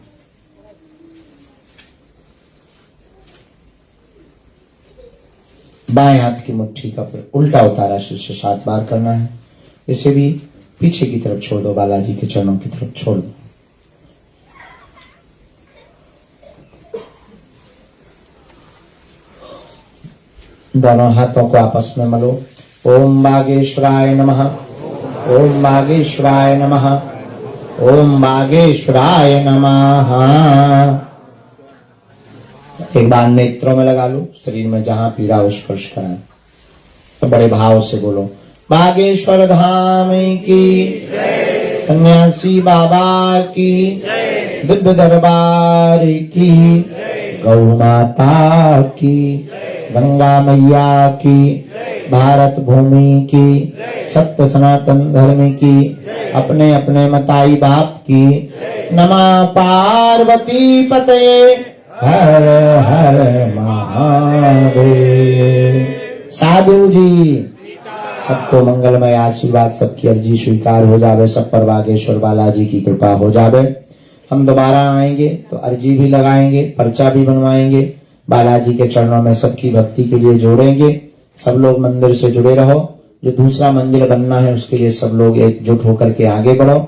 बाएं हाथ की मुट्ठी का फिर उल्टा उतारा सिर से 7 बार करना है। इसे भी पीछे की तरफ छोड़ दो, बालाजी के चरणों की तरफ छोड़ दो। दोनों हाथों को आपस में मलो। ओम बागेश्वराय नमः, ओम बागेश्वराय नमः, ओम बागेश्वराय नमः। एक बार नेत्रों में लगा लो, शरीर में जहां पीड़ा हो स्पर्श कराए, तो बड़े भाव से बोलो बागेश्वर धाम की, सन्यासी बाबा की, दिव्य दरबार की, गौ माता की, गंगा मैया की, भारत भूमि की, सत्य सनातन धर्म की, अपने अपने मताई बाप की। नमः पार्वती पतये हर हर महादेव। साधु जी सबको मंगलमय आशीर्वाद, सबकी अर्जी स्वीकार हो जावे, सब पर बागेश्वर बालाजी की कृपा हो जावे। हम दोबारा आएंगे तो अर्जी भी लगाएंगे, पर्चा भी बनवाएंगे, बालाजी के चरणों में सबकी भक्ति के लिए जोड़ेंगे। सब लोग मंदिर से जुड़े रहो। जो दूसरा मंदिर बनना है उसके लिए सब लोग एकजुट होकर के आगे बढ़ो।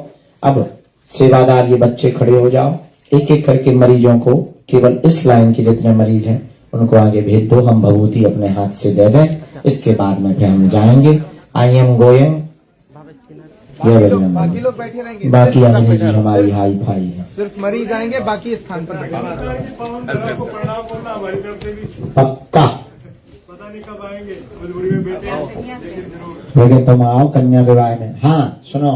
अब सेवादार ये बच्चे खड़े हो जाओ, एक एक करके मरीजों को, केवल इस लाइन के जितने मरीज हैं उनको आगे भेज दो। हम भभूति अपने हाथ से दे दें, इसके बाद में फिर हम जाएंगे। I am going. बाकी लोग बैठे रहेंगे, बाकी अंग्रेजी जी हमारी हाई फाई है। सिर्फ मरीज आएंगे, बाकी स्थान पर बैठे। पक्का लेकिन तुम आओ कन्या विवाह में। हाँ सुनो,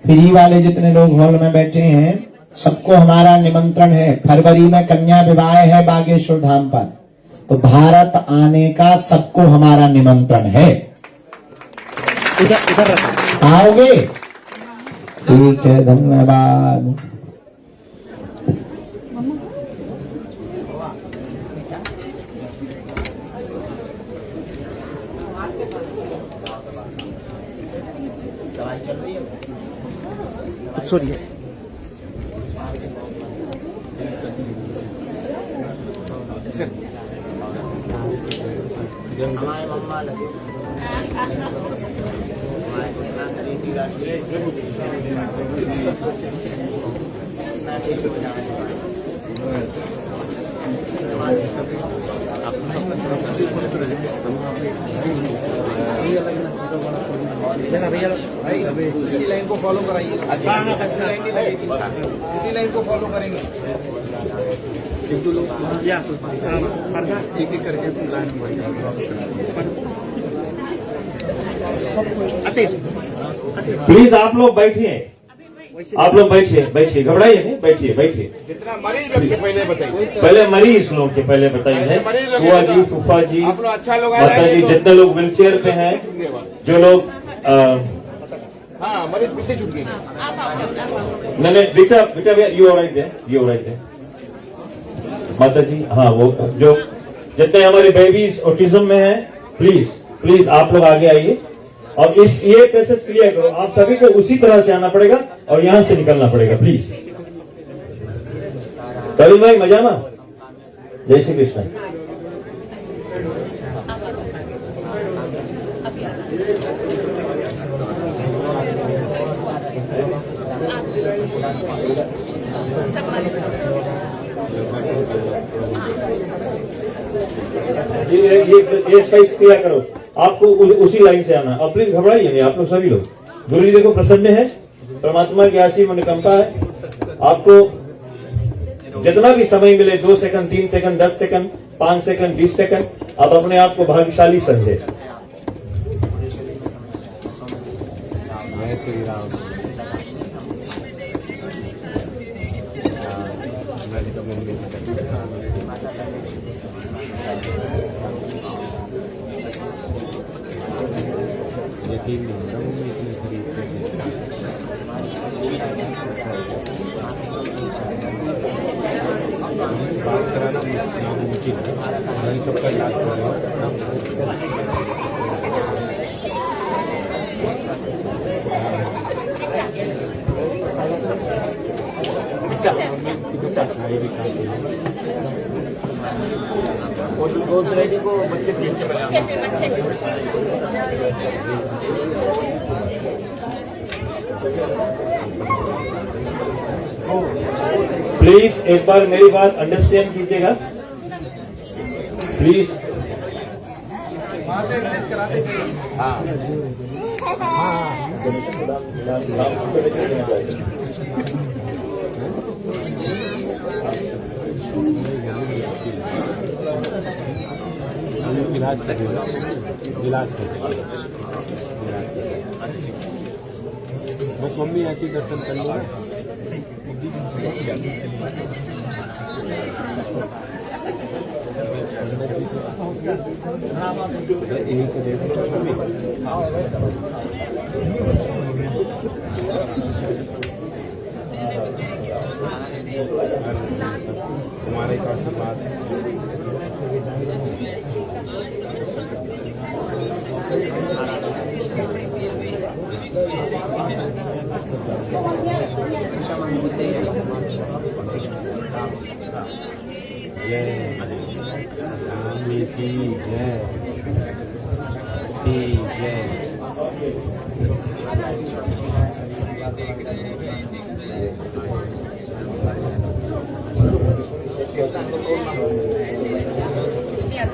फिजी वाले जितने लोग हॉल में बैठे हैं सबको हमारा निमंत्रण है। फरवरी में कन्या विवाह है बागेश्वर धाम पर, तो भारत आने का सबको हमारा निमंत्रण है। आओगे? ठीक है, धन्यवाद। सॉरी इसी लाइन को फॉलो कराइए। इसी लाइन नहीं लगेगी, इसी लाइन को फॉलो करेंगे। एक दो लोग एक एक करके लाइन प्लीज आप लोग बैठिए, आप लोग बैठिए, बैठिए, घबराइए नहीं, बैठिए, बैठिए। जितना मरीज पहले बताइए, पहले मरीज लोग के पहले बताइए। बुआ जी, फूफा जी, अच्छा लोग माता जी, जितने लोग व्हील चेयर पे हैं, जो लोग हाँ मरीज पीछे छूट गए। नहीं बेटा, बेटा you right there, you right there. माता जी, हाँ वो जो जितने हमारे बेबीज ऑटिज्म में हैं, प्लीज प्लीज आप लोग आगे आइए और इस ये पैसेज क्लियर करो। आप सभी को उसी तरह से आना पड़ेगा और यहां से निकलना पड़ेगा, प्लीज। करीम भाई मजामा, जय श्री कृष्ण। ये स्पेस क्लियर करो, आपको उसी लाइन से आना। और प्लीज घबराइए नहीं, आप लोग सभी लोग गुरु जी देखो प्रसन्न है, परमात्मा की आशीष अनुकंपा है। आपको जितना भी समय मिले, 2 second, 3 second, 10 second, 5 second, 20 second, आप अपने आप को भाग्यशाली समझे। बात कराना मुमकिन है, सबका इलाज करें। को बच्चे प्लीज एक बार मेरी बात अंडरस्टैंड कीजिएगा, प्लीज। इलाज करेगा, इलाज करेगा। बस मम्मी ऐसे दर्शन कर लो। यही से देखो तुम्हारे साथ बात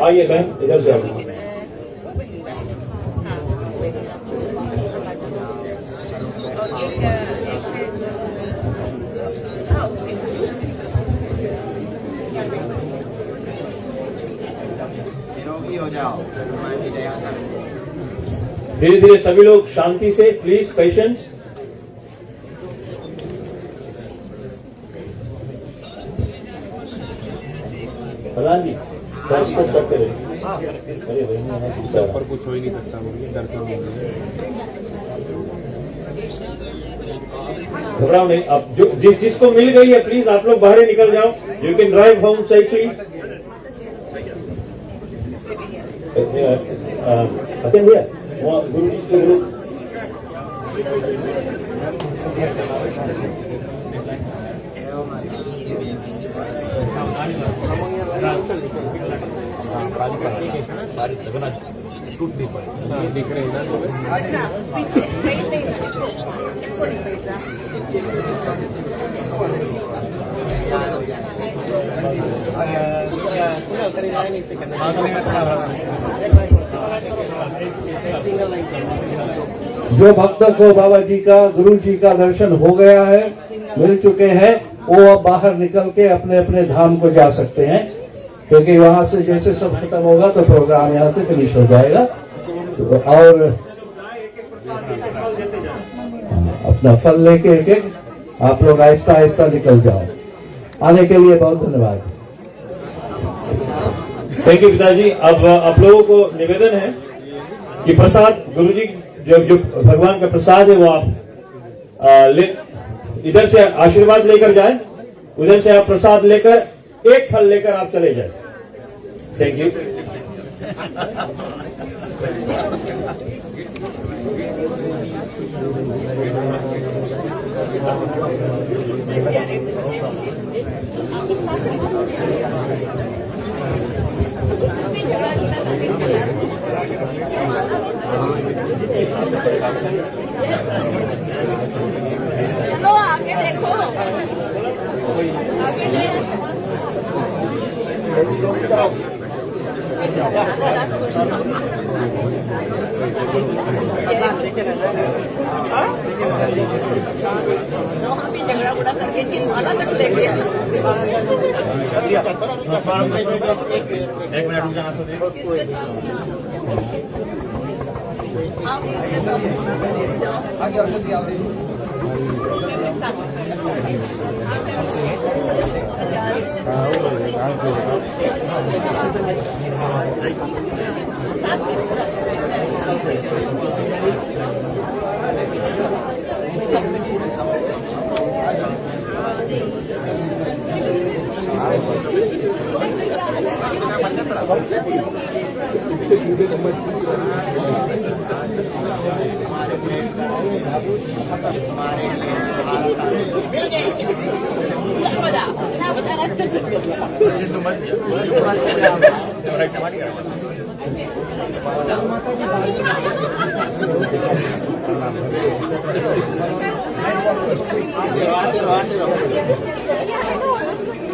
आइए बहन इधर से आइए। निरोगी हो जाओ, भगवान की दया का। धीरे धीरे सभी लोग शांति से, प्लीज पेशेंस। प्रधान जी करते रहे। पर कुछ हो ही नहीं सकता, दर्शन हो गया। घबराओ नहीं, अब जो जिसको मिल गई है प्लीज आप लोग बाहर निकल जाओ। You can drive home cycle. भैया गुरु जी से गुरु दिख रहे हैं जो भक्तों को बाबा जी का, गुरु जी का दर्शन हो गया है, मिल चुके हैं, वो अब बाहर निकल के अपने अपने धाम को जा सकते हैं, क्योंकि वहां से जैसे सब खत्म होगा तो प्रोग्राम यहाँ से फिनिश हो जाएगा। और अपना फल लेके एक एक आप लोग आहिस्ता आहिस्ता निकल जाओ। आने के लिए बहुत धन्यवाद। थैंक यू पिताजी। अब आप लोगों को निवेदन है कि प्रसाद गुरुजी जो भगवान का प्रसाद है वो आप इधर से आशीर्वाद लेकर जाए, उधर से आप प्रसाद लेकर एक फल लेकर आप चले जाए। Thank you. चलो आगे देखो, आगे देखो। वहाँ भी झगड़ा उड़ा करके चिन्हवाला तक ले गया। एक मिनट जाना तो देखो। आप इसके साथ जाओ।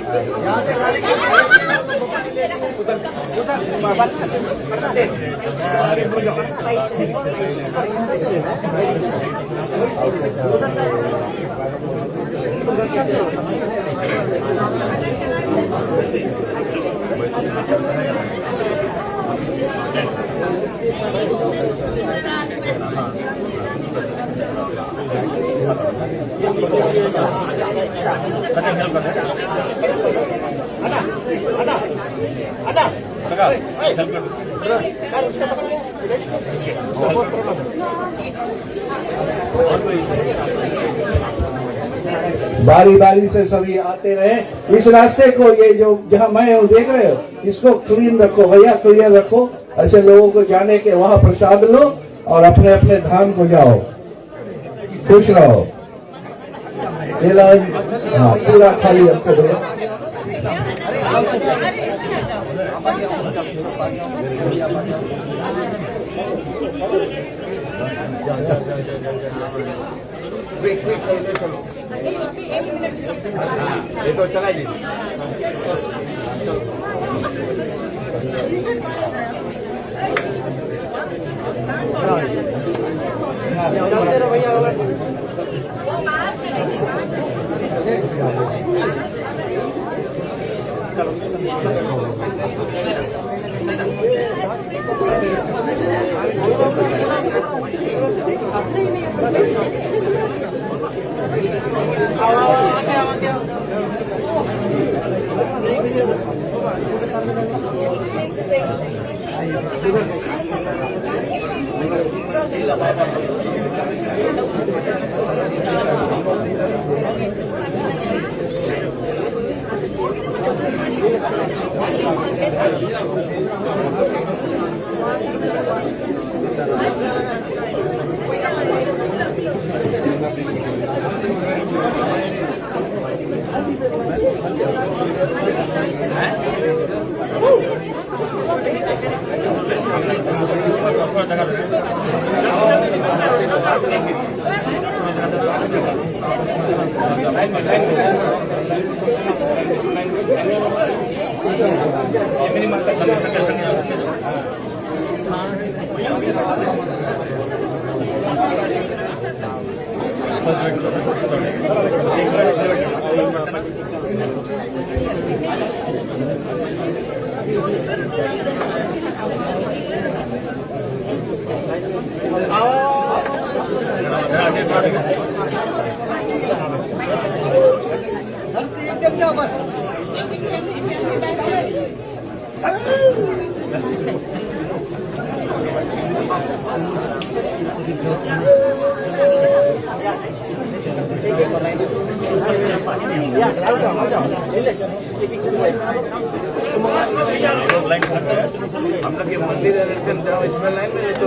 यहाँ से गाड़ी बारी बारी से सभी आते रहे। इस रास्ते को, ये जो जहाँ मैं हूँ देख रहे हो, इसको क्लीन रखो भैया, क्लियर रखो। ऐसे लोगों को जाने के वहाँ प्रसाद लो और अपने अपने धाम को जाओ, खुश रहो। ये लो, हाँ पूरा खाली रखो भैया। ये तो चला जी। हम लोग ये मंदिर के अंदर इसमें लाइन में तो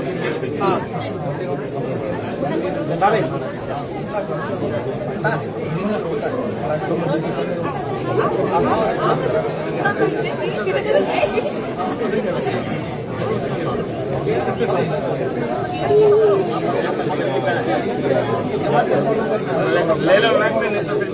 ले लो लाइन में, नहीं तो फिर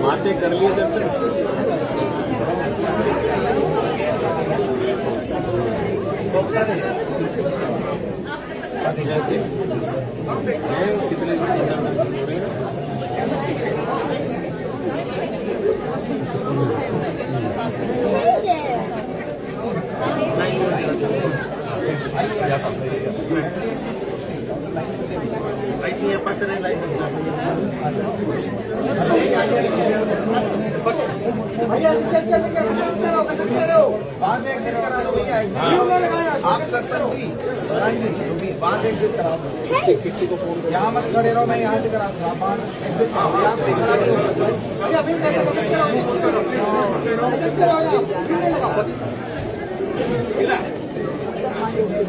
बातें कर लिए दर्शन। आप सरपंच जी बात एग्जिट करा दो, यहाँ मत खड़े रहो, मैं यहाँ से करा दूंगा। बात एग्जिट करा,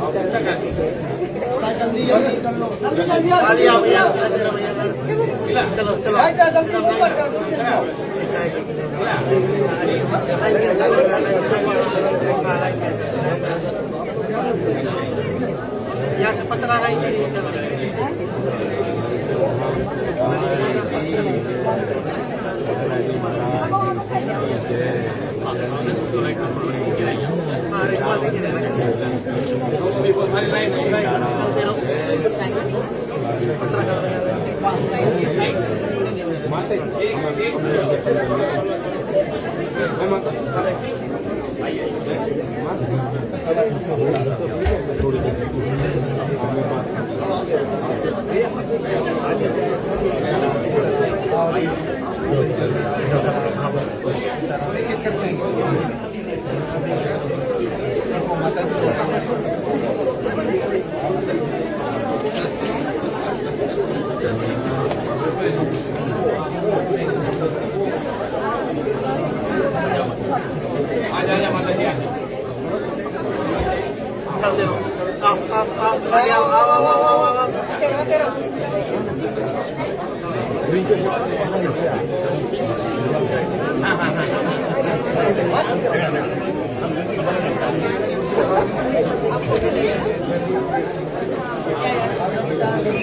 आप थोड़ा जल्दी कर लो, यहाँ से पत्थर आ रहा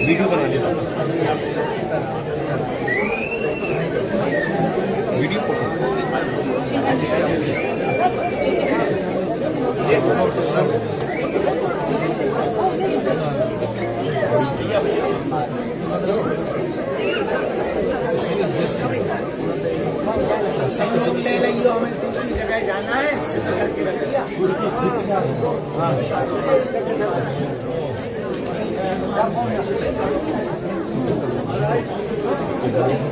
वीडियो बना लेता हूँ, वीडियो सब लोग ले लो, हमें दूसरी जगह जाना है, सिद्ध करके रख दिया। हाँ